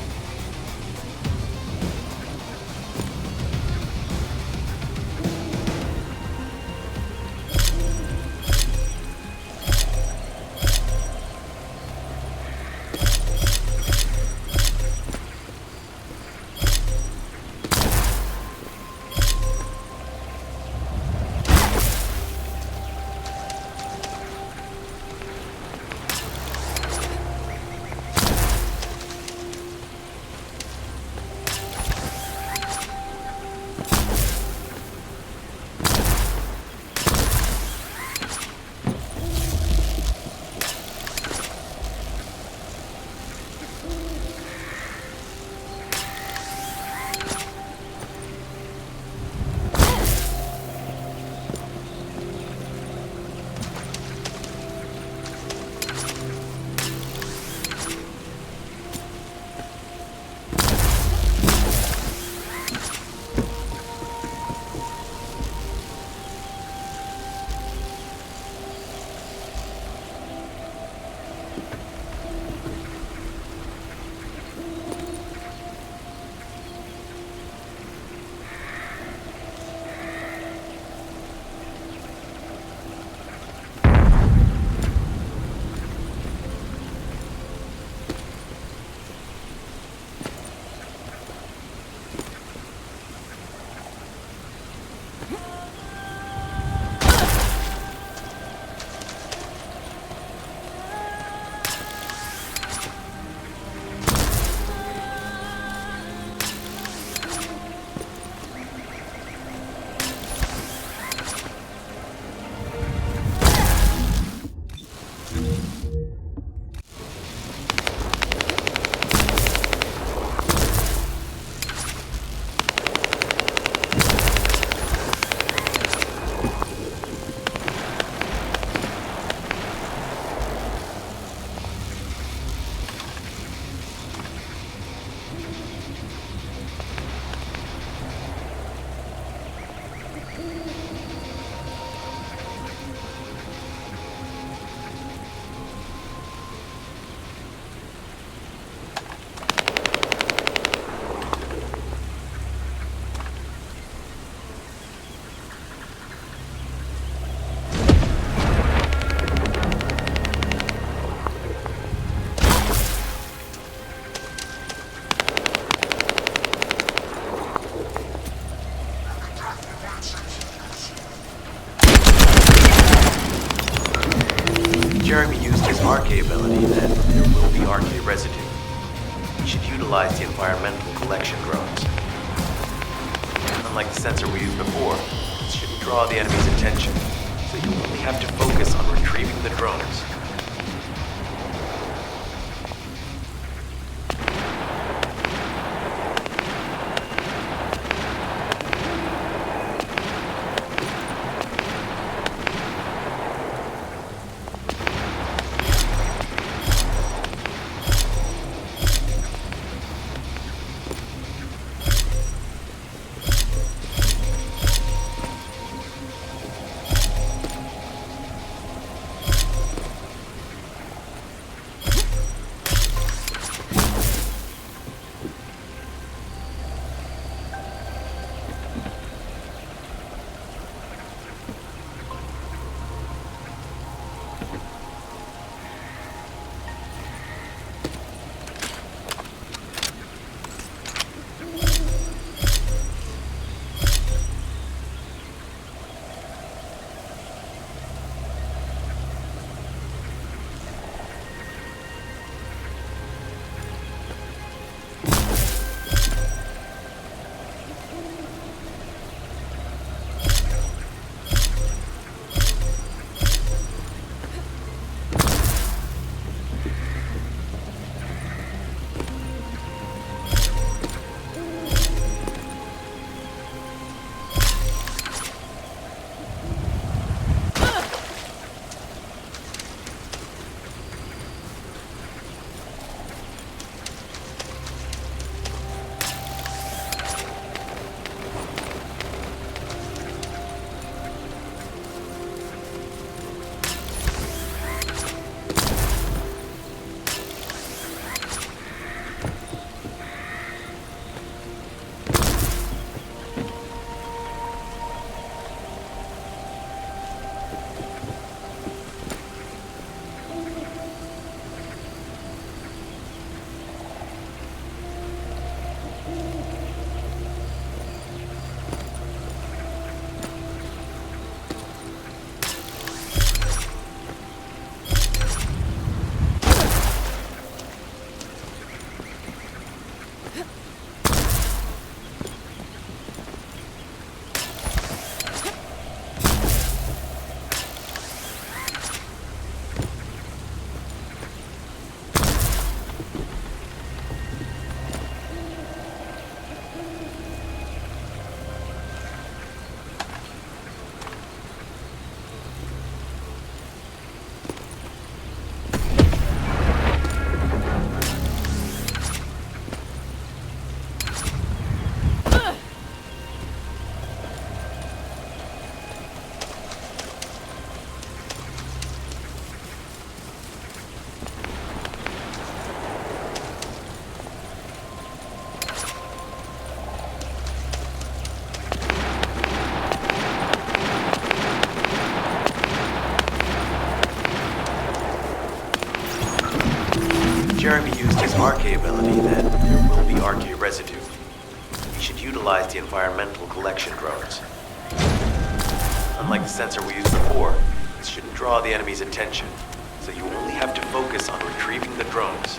Speaker 1: Jeremy used his RK ability, then there will be RK residue. We should utilize the environmental collection drones. Unlike the sensor we used before, it shouldn't draw the enemy's attention, so you only have to focus on retrieving the drones. Jeremy used his RK ability, then there will be RK residue. We should utilize the environmental collection drones. unlike the sensor we used before, this shouldn't draw the enemy's attention. So you only have to focus on retrieving the drones.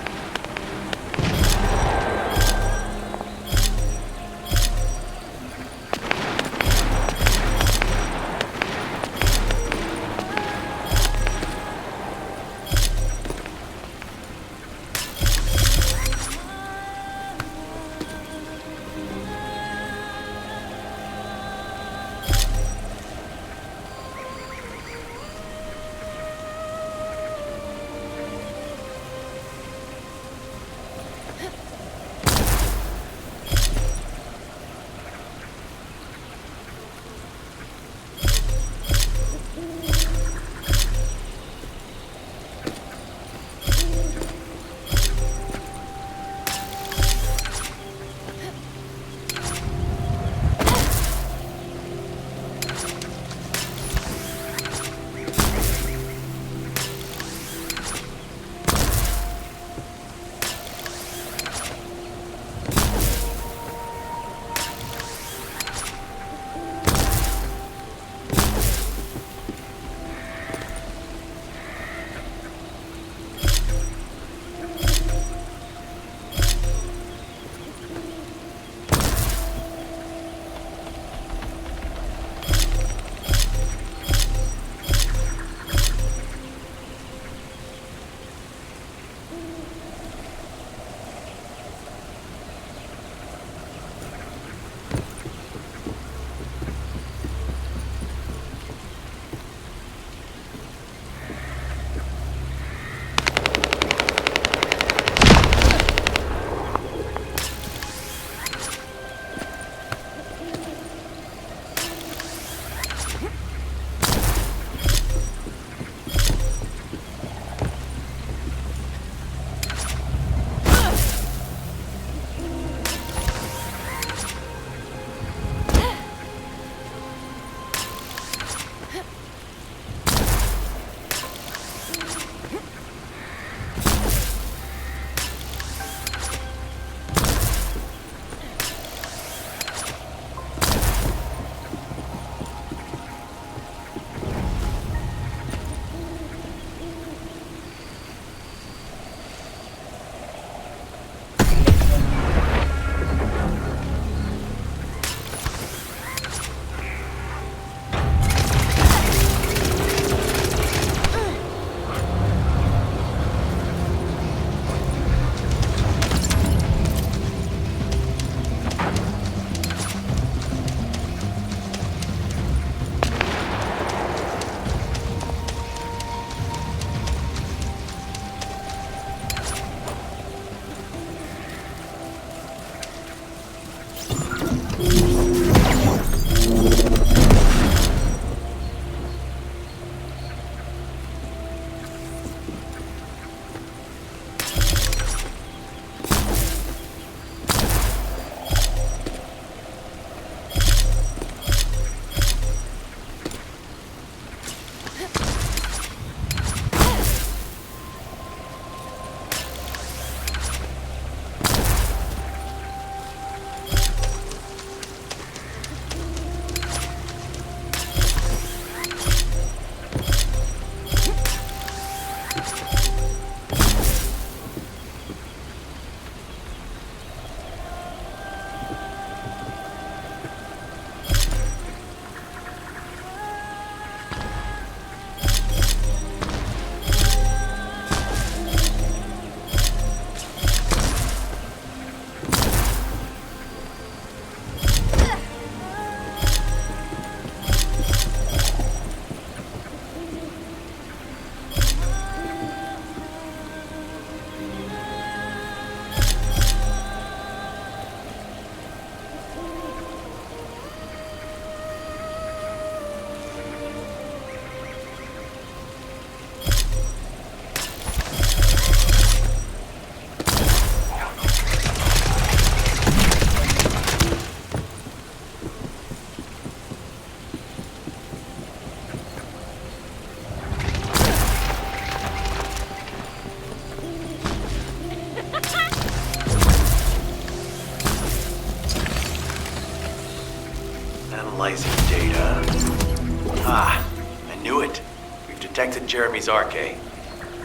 Speaker 1: detected Jeremy's arcade.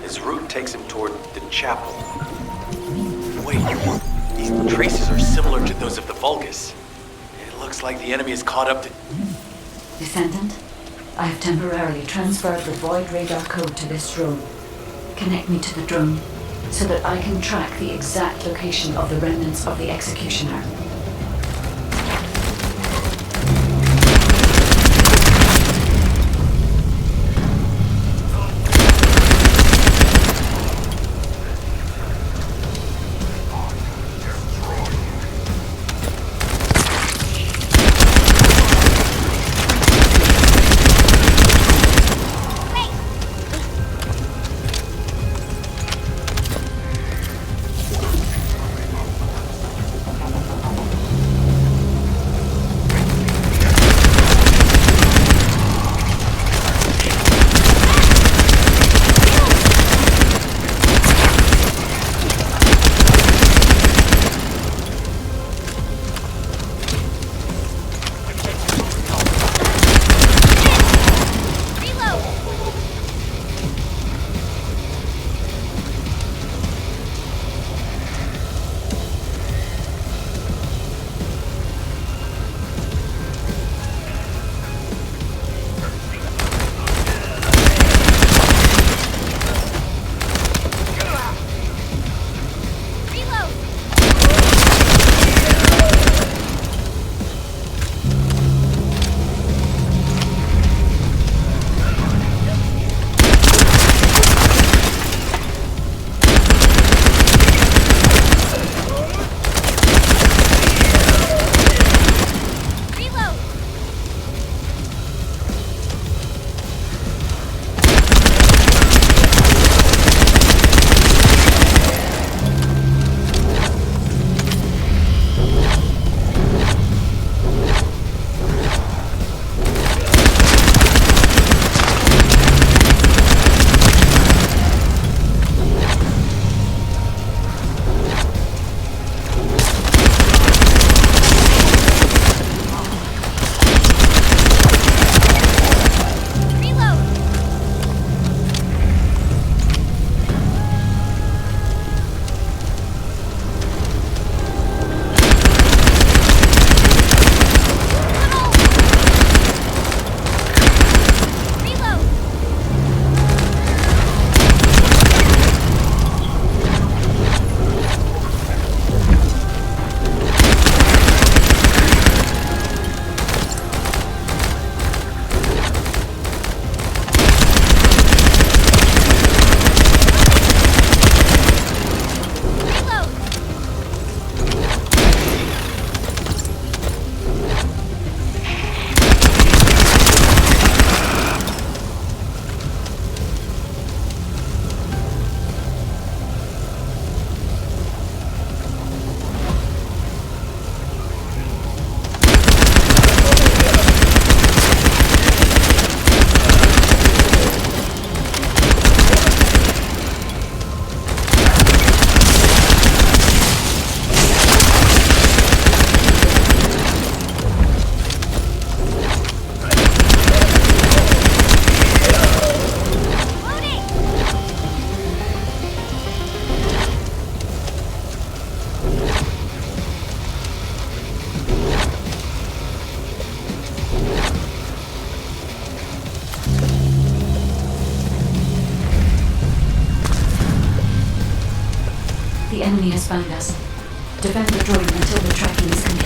Speaker 1: His route takes him toward the chapel. Wait, these traces are similar to those of the Vulgus. It looks like the enemy is caught up to...
Speaker 4: Descendant, I have temporarily transferred the Void radar code to this drone. Connect me to the drone so that I can track the exact location of the remnants of the Executioner. The enemy has found us. Defend the droid until the tracking is complete.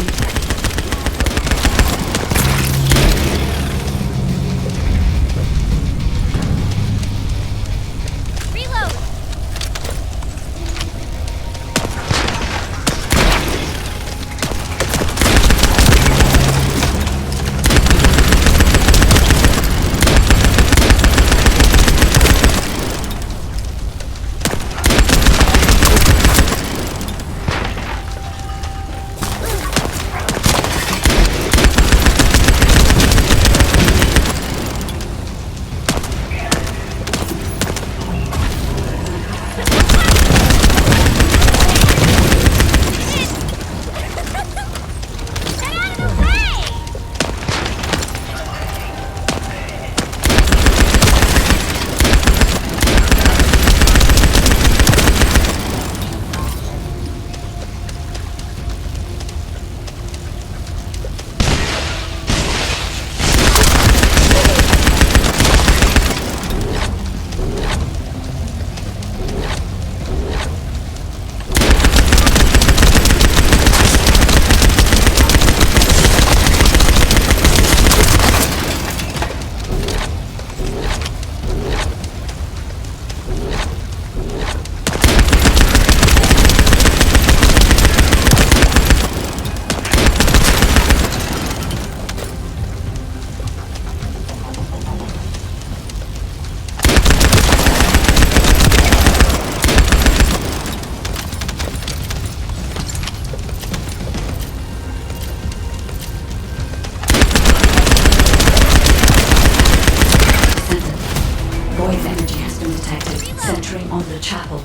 Speaker 4: chapel.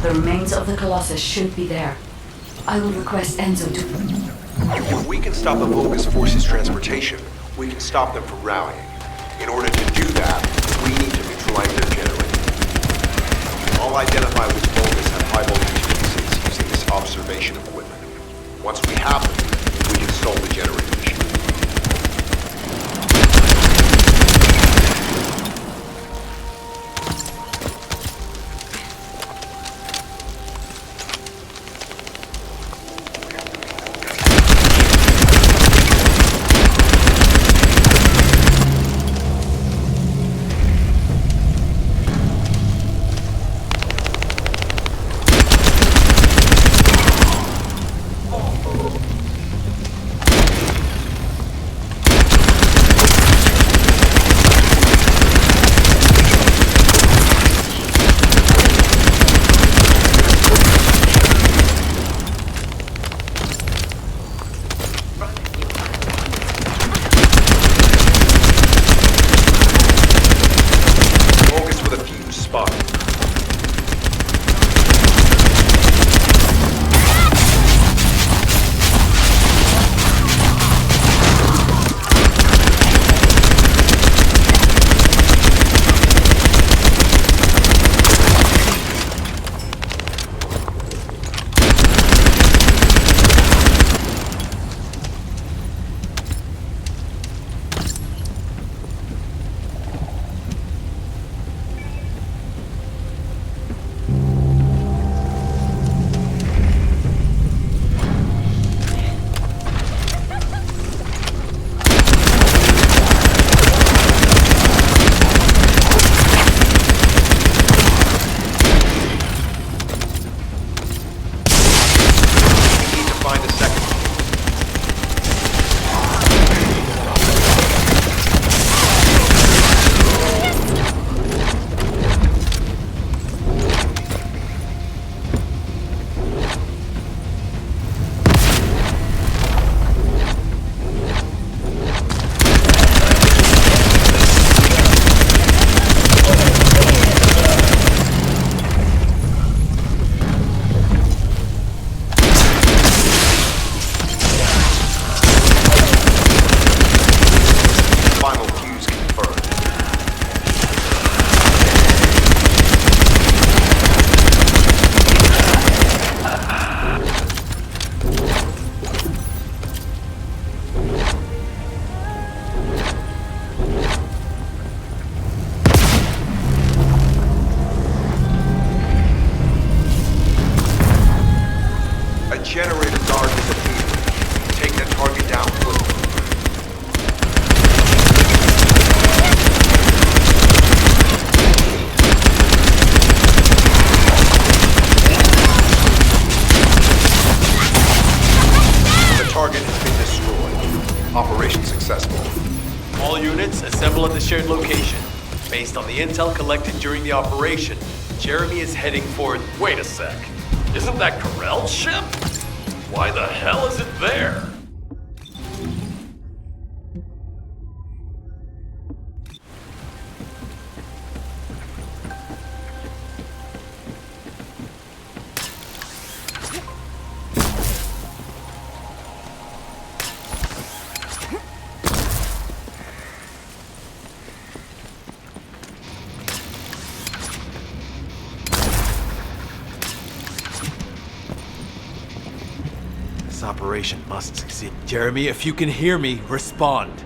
Speaker 4: The remains of the Colossus should be there. I will request Enzo to...
Speaker 6: If we can stop the Vulgus forces' transportation, we can stop them from rallying. In order to do that, we need to neutralize their generator. I'll identify which Vulgus have high voltage fuses using this observation equipment. Once we have them, we can solve the generator issue. Generator guard disappeared. Take that target down quickly. The target has been destroyed. Operation successful.
Speaker 1: All units assemble at the shared location. Based on the intel collected during the operation, Jeremy is heading for...
Speaker 5: Wait a sec. Isn't that Corell's ship? Why the hell is it there?
Speaker 1: This operation must succeed. Jeremy, if you can hear me, respond.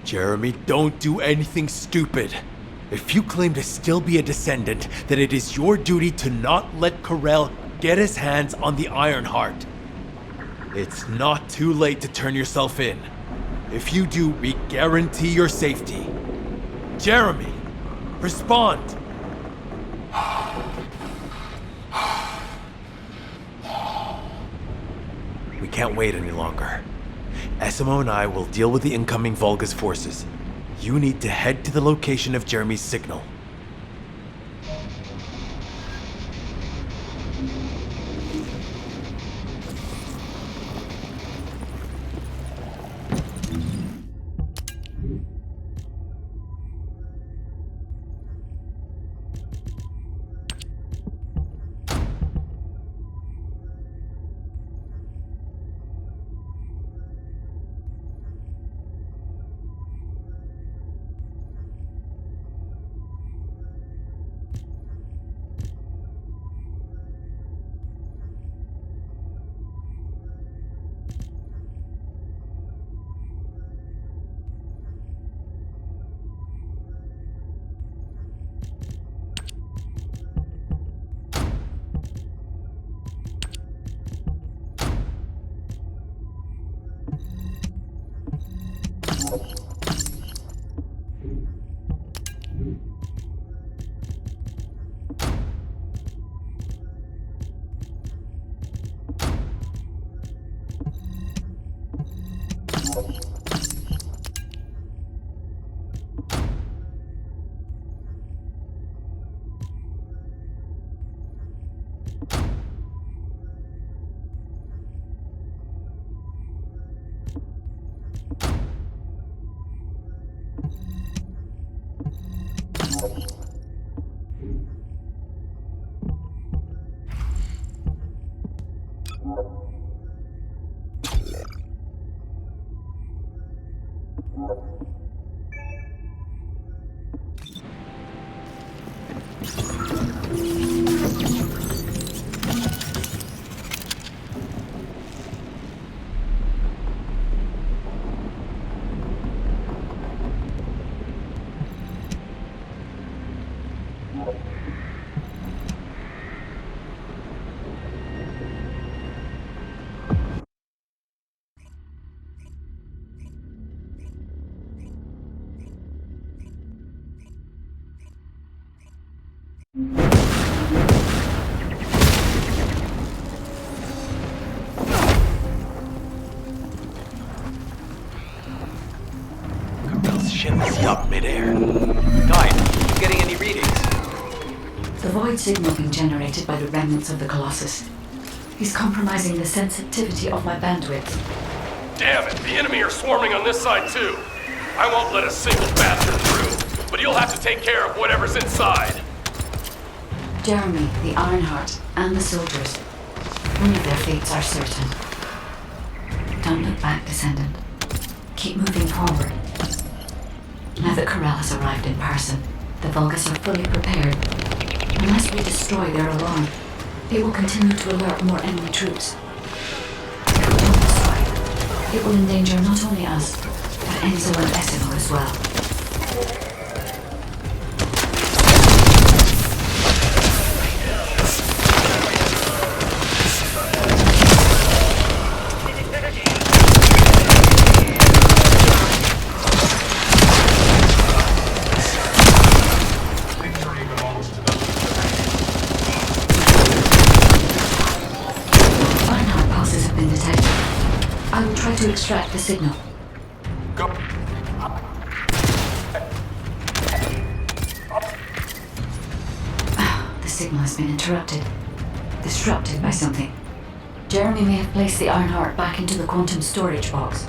Speaker 1: Jeremy, don't do anything stupid. If you claim to still be a descendant, then it is your duty to not let Corell get his hands on the Ironheart. It's not too late to turn yourself in. If you do, we guarantee your safety. Jeremy, respond! We can't wait any longer. Essimo and I will deal with the incoming Vulgus forces. You need to head to the location of Jeremy's signal. Carmel's ship is up midair. Guide, you getting any readings?
Speaker 4: The void signal being generated by the remnants of the Colossus. He's compromising the sensitivity of my bandwidth.
Speaker 5: Damn it, the enemy are swarming on this side too. I won't let a single bastard through, but you'll have to take care of whatever's inside.
Speaker 4: Jeremy, the Ironheart, and the soldiers. None of their fates are certain. Don't look back, Descendant. Keep moving forward. Now that Corel has arrived in person, the Vulgus are fully prepared. Unless we destroy their alarm, it will continue to alert more enemy troops. If we don't destroy it, it will endanger not only us, but Enzo and Essimo as well. I will try to extract the signal.
Speaker 3: Go.
Speaker 4: The signal has been interrupted. Disrupted by something. Jeremy may have placed the Ironheart back into the quantum storage box.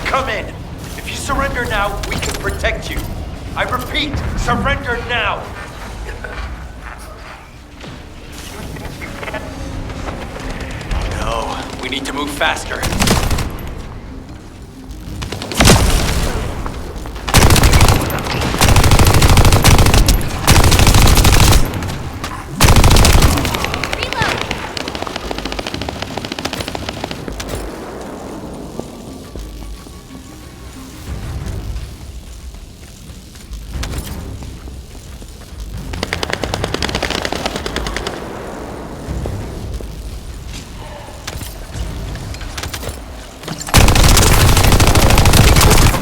Speaker 3: Come in. If you surrender now, we can protect you. I repeat, surrender now. No, we need to move faster.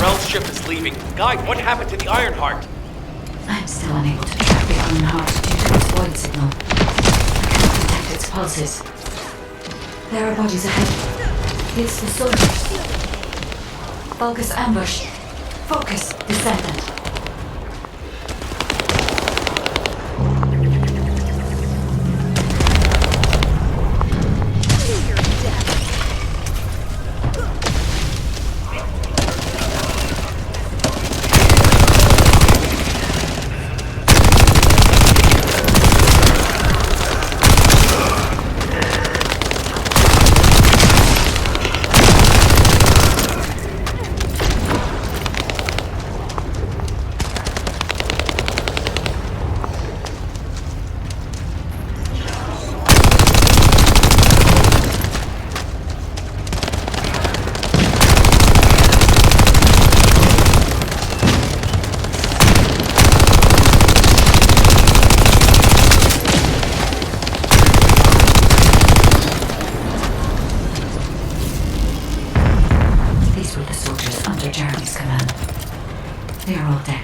Speaker 3: Rel's ship is leaving. Guide, what happened to the Ironheart?
Speaker 4: I'm still unable to track the Ironheart due to its void signal. I can't detect its pulses. There are bodies ahead. It's the soldiers. Vulgus ambush. Focus, descendant. They are all dead.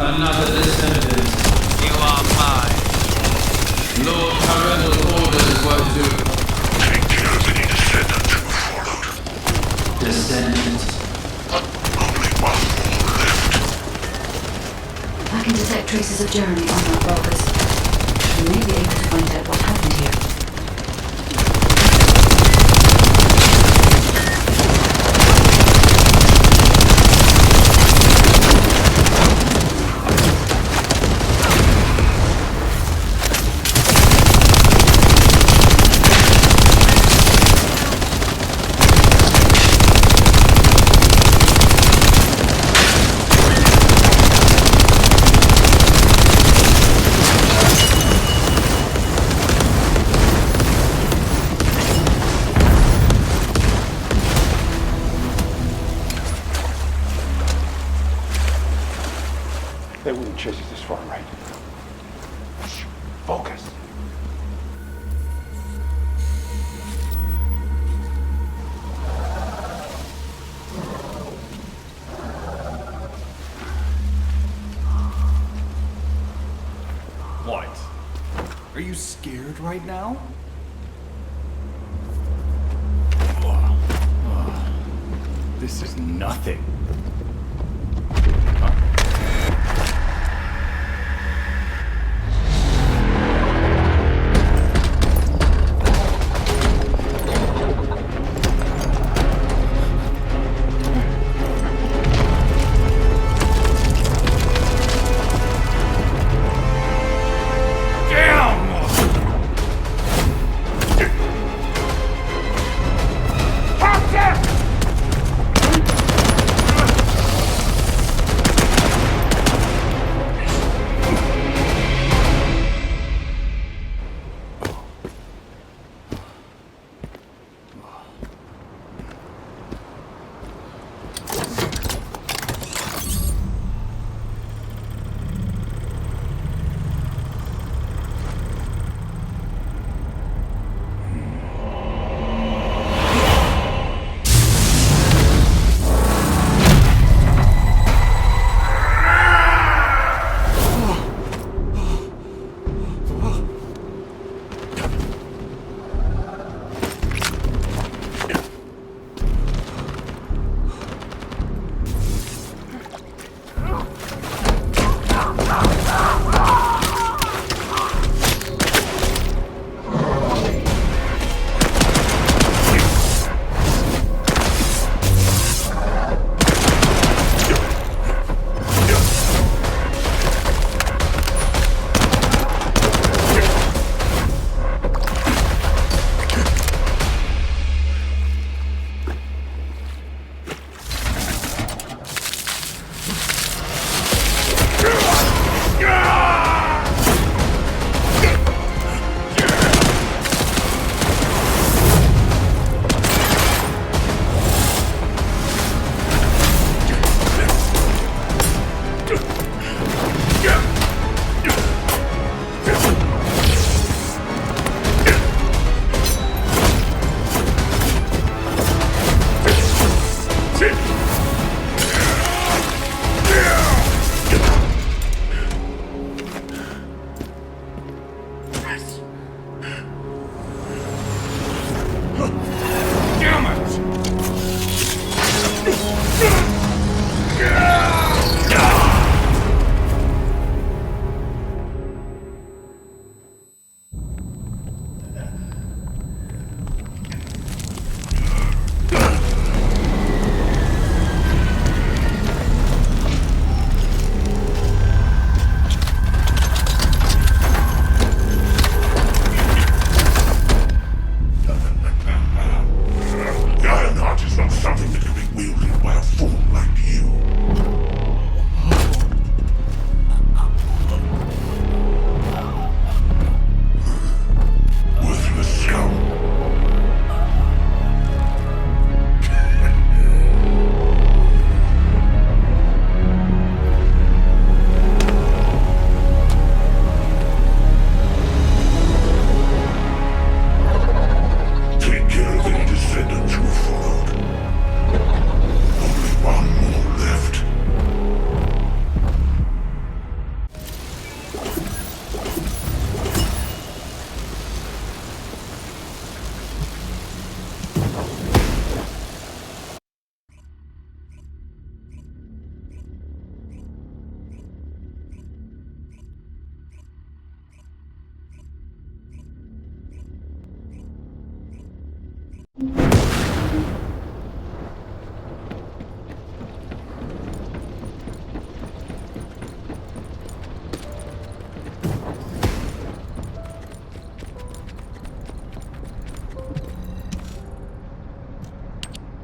Speaker 10: Another descendant. You are mine. Lord Parental orders were to
Speaker 7: take care of any descendant who followed.
Speaker 10: descendants.
Speaker 7: Only one more left.
Speaker 4: I can detect traces of Jeremy on that Vulgus. We may be able to find out what happened here.
Speaker 7: They wouldn't chase us this far, right? Shh. Focus.
Speaker 3: What? Are you scared right now? This is nothing.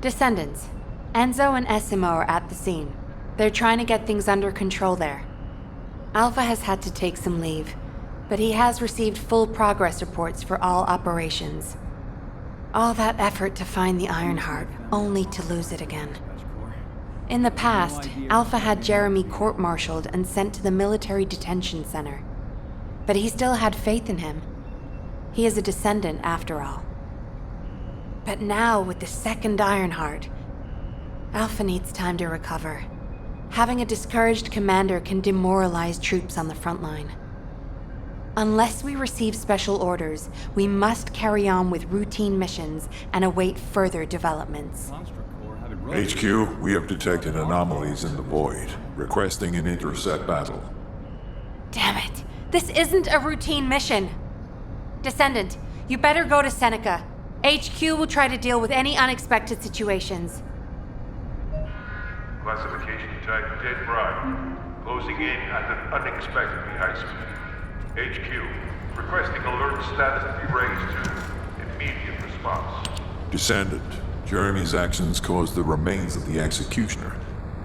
Speaker 11: Descendants. Enzo and Essimo are at the scene. They're trying to get things under control there. Alpha has had to take some leave, but he has received full progress reports for all operations. All that effort to find the Ironheart, only to lose it again. In the past, Alpha had Jeremy court-martialed and sent to the military detention center. But he still had faith in him. He is a descendant, after all. But now, with the second Ironheart, Alpha needs time to recover. Having a discouraged commander can demoralize troops on the front line. Unless we receive special orders, we must carry on with routine missions and await further developments.
Speaker 12: HQ, we have detected anomalies in the void, requesting an intercept battle.
Speaker 11: Damn it! This isn't a routine mission! Descendant, you better go to Seneca. HQ will try to deal with any unexpected situations.
Speaker 13: Classification type dead bright. Closing in at an unexpectedly high speed. HQ, requesting alert status to be raised to immediate response.
Speaker 12: Descendant, Jeremy's actions caused the remains of the executioner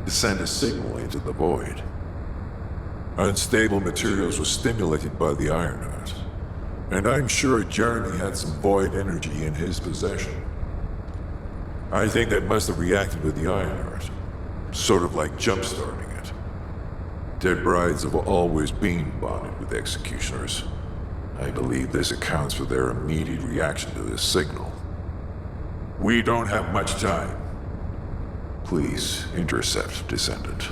Speaker 12: to send a signal into the void. Unstable materials were stimulated by the Ironheart, and I'm sure Jeremy had some void energy in his possession. I think that must have reacted with the Ironheart, sort of like jump-starting it. Dead brides have always been bonded with executioners. I believe this accounts for their immediate reaction to this signal. We don't have much time. Please intercept, Descendant.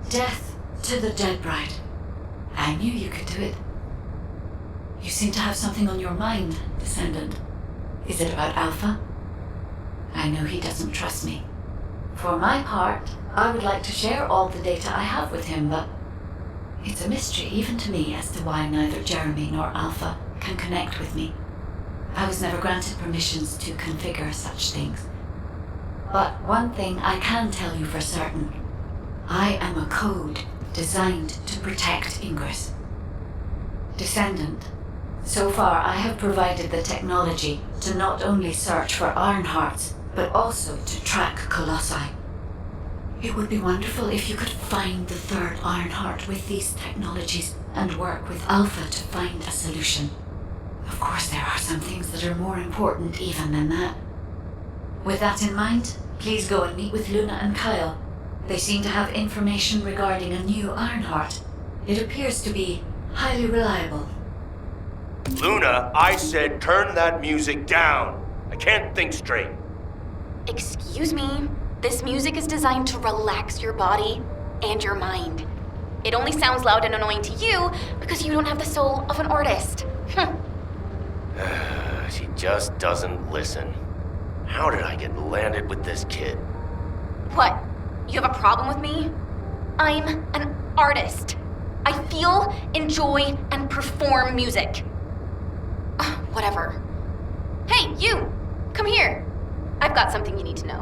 Speaker 4: Death to the dead bride. I knew you could do it. You seem to have something on your mind, Descendant. Is it about Alpha? I know he doesn't trust me. For my part, I would like to share all the data I have with him, but it's a mystery even to me as to why neither Jeremy nor Alpha can connect with me. I was never granted permissions to configure such things. But one thing I can tell you for certain. I am a code designed to protect Ingress. Descendant, so far I have provided the technology to not only search for Ironhearts, but also to track Colossi. It would be wonderful if you could find the third Ironheart with these technologies and work with Alpha to find a solution. Of course, there are some things that are more important even than that. With that in mind, please go and meet with Luna and Kyle. They seem to have information regarding a new Ironheart. It appears to be highly reliable.
Speaker 14: Luna, I said turn that music down. I can't think straight.
Speaker 8: Excuse me? This music is designed to relax your body and your mind. It only sounds loud and annoying to you because you don't have the soul of an artist.
Speaker 14: She just doesn't listen. How did I get landed with this kid?
Speaker 8: What? You have a problem with me? I'm an artist. I feel, enjoy, and perform music. Whatever. Hey, you! Come here. I've got something you need to know.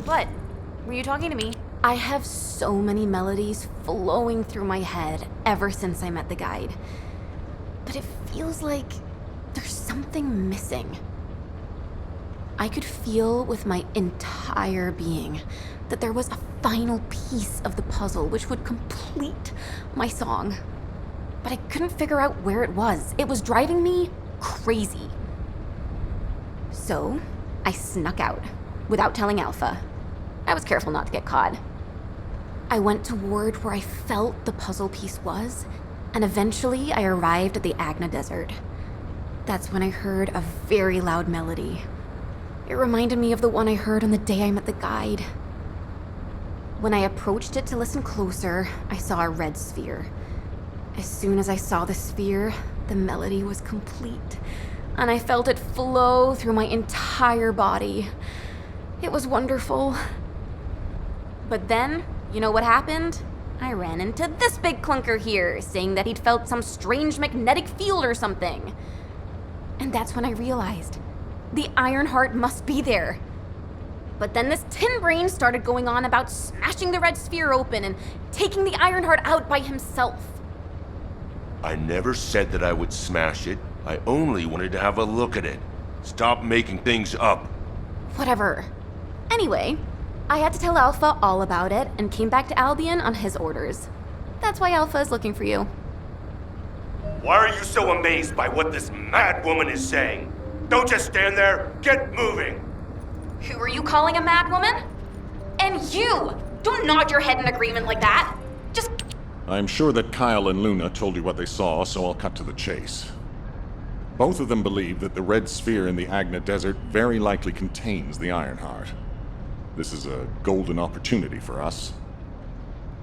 Speaker 8: What? Were you talking to me? I have so many melodies flowing through my head ever since I met the guide. But it feels like there's something missing. I could feel with my entire being that there was a final piece of the puzzle which would complete my song. But I couldn't figure out where it was. It was driving me crazy. So, I snuck out without telling Alpha. I was careful not to get caught. I went toward where I felt the puzzle piece was, and eventually I arrived at the Agna Desert. That's when I heard a very loud melody. It reminded me of the one I heard on the day I met the guide. When I approached it to listen closer, I saw a red sphere. As soon as I saw the sphere, the melody was complete, and I felt it flow through my entire body. It was wonderful. But then, you know what happened? I ran into this big clunker here, saying that he'd felt some strange magnetic field or something. And that's when I realized the Ironheart must be there. But then this tin brain started going on about smashing the red sphere open and taking the Ironheart out by himself.
Speaker 14: I never said that I would smash it. I only wanted to have a look at it. Stop making things up.
Speaker 8: Whatever. Anyway, I had to tell Alpha all about it and came back to Albion on his orders. That's why Alpha is looking for you.
Speaker 14: Why are you so amazed by what this mad woman is saying? Don't just stand there. Get moving.
Speaker 8: Who are you calling a mad woman? And you! Don't nod your head in agreement like that. Just...
Speaker 2: I'm sure that Kyle and Luna told you what they saw, so I'll cut to the chase. Both of them believe that the red sphere in the Agna Desert very likely contains the Ironheart. This is a golden opportunity for us.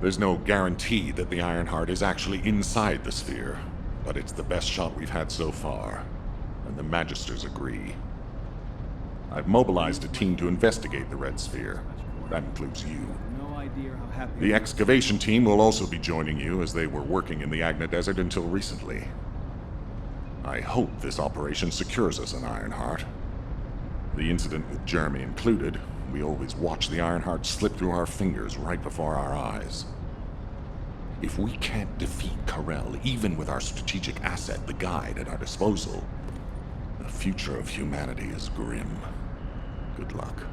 Speaker 2: There's no guarantee that the Ironheart is actually inside the sphere, but it's the best shot we've had so far, and the Magisters agree. I've mobilized a team to investigate the red sphere. That includes you. The excavation team will also be joining you, as they were working in the Agna Desert until recently. I hope this operation secures us an Ironheart. The incident with Jeremy included, we always watch the Ironheart slip through our fingers right before our eyes. If we can't defeat Karel, even with our strategic asset, the guide, at our disposal, the future of humanity is grim. Good luck.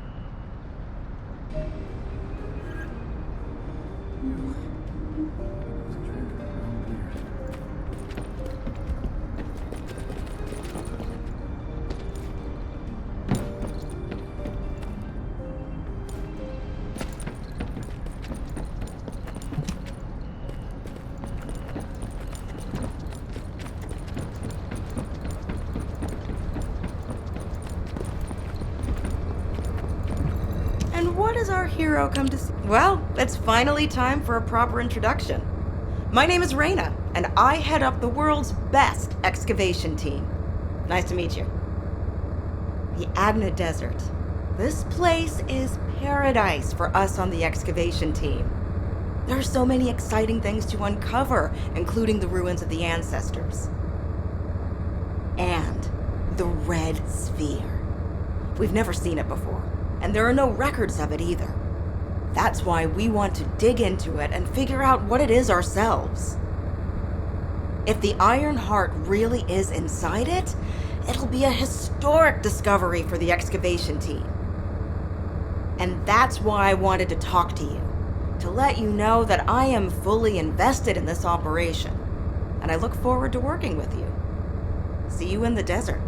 Speaker 15: hero come to see? Well, it's finally time for a proper introduction. My name is Reyna, and I head up the world's best excavation team. Nice to meet you. The Adna Desert. This place is paradise for us on the excavation team. There are so many exciting things to uncover, including the ruins of the ancestors. And the Red Sphere. We've never seen it before, and there are no records of it either. That's why we want to dig into it and figure out what it is ourselves. If the Iron Heart really is inside it, it'll be a historic discovery for the excavation team. And that's why I wanted to talk to you, to let you know that I am fully invested in this operation, and I look forward to working with you. See you in the desert.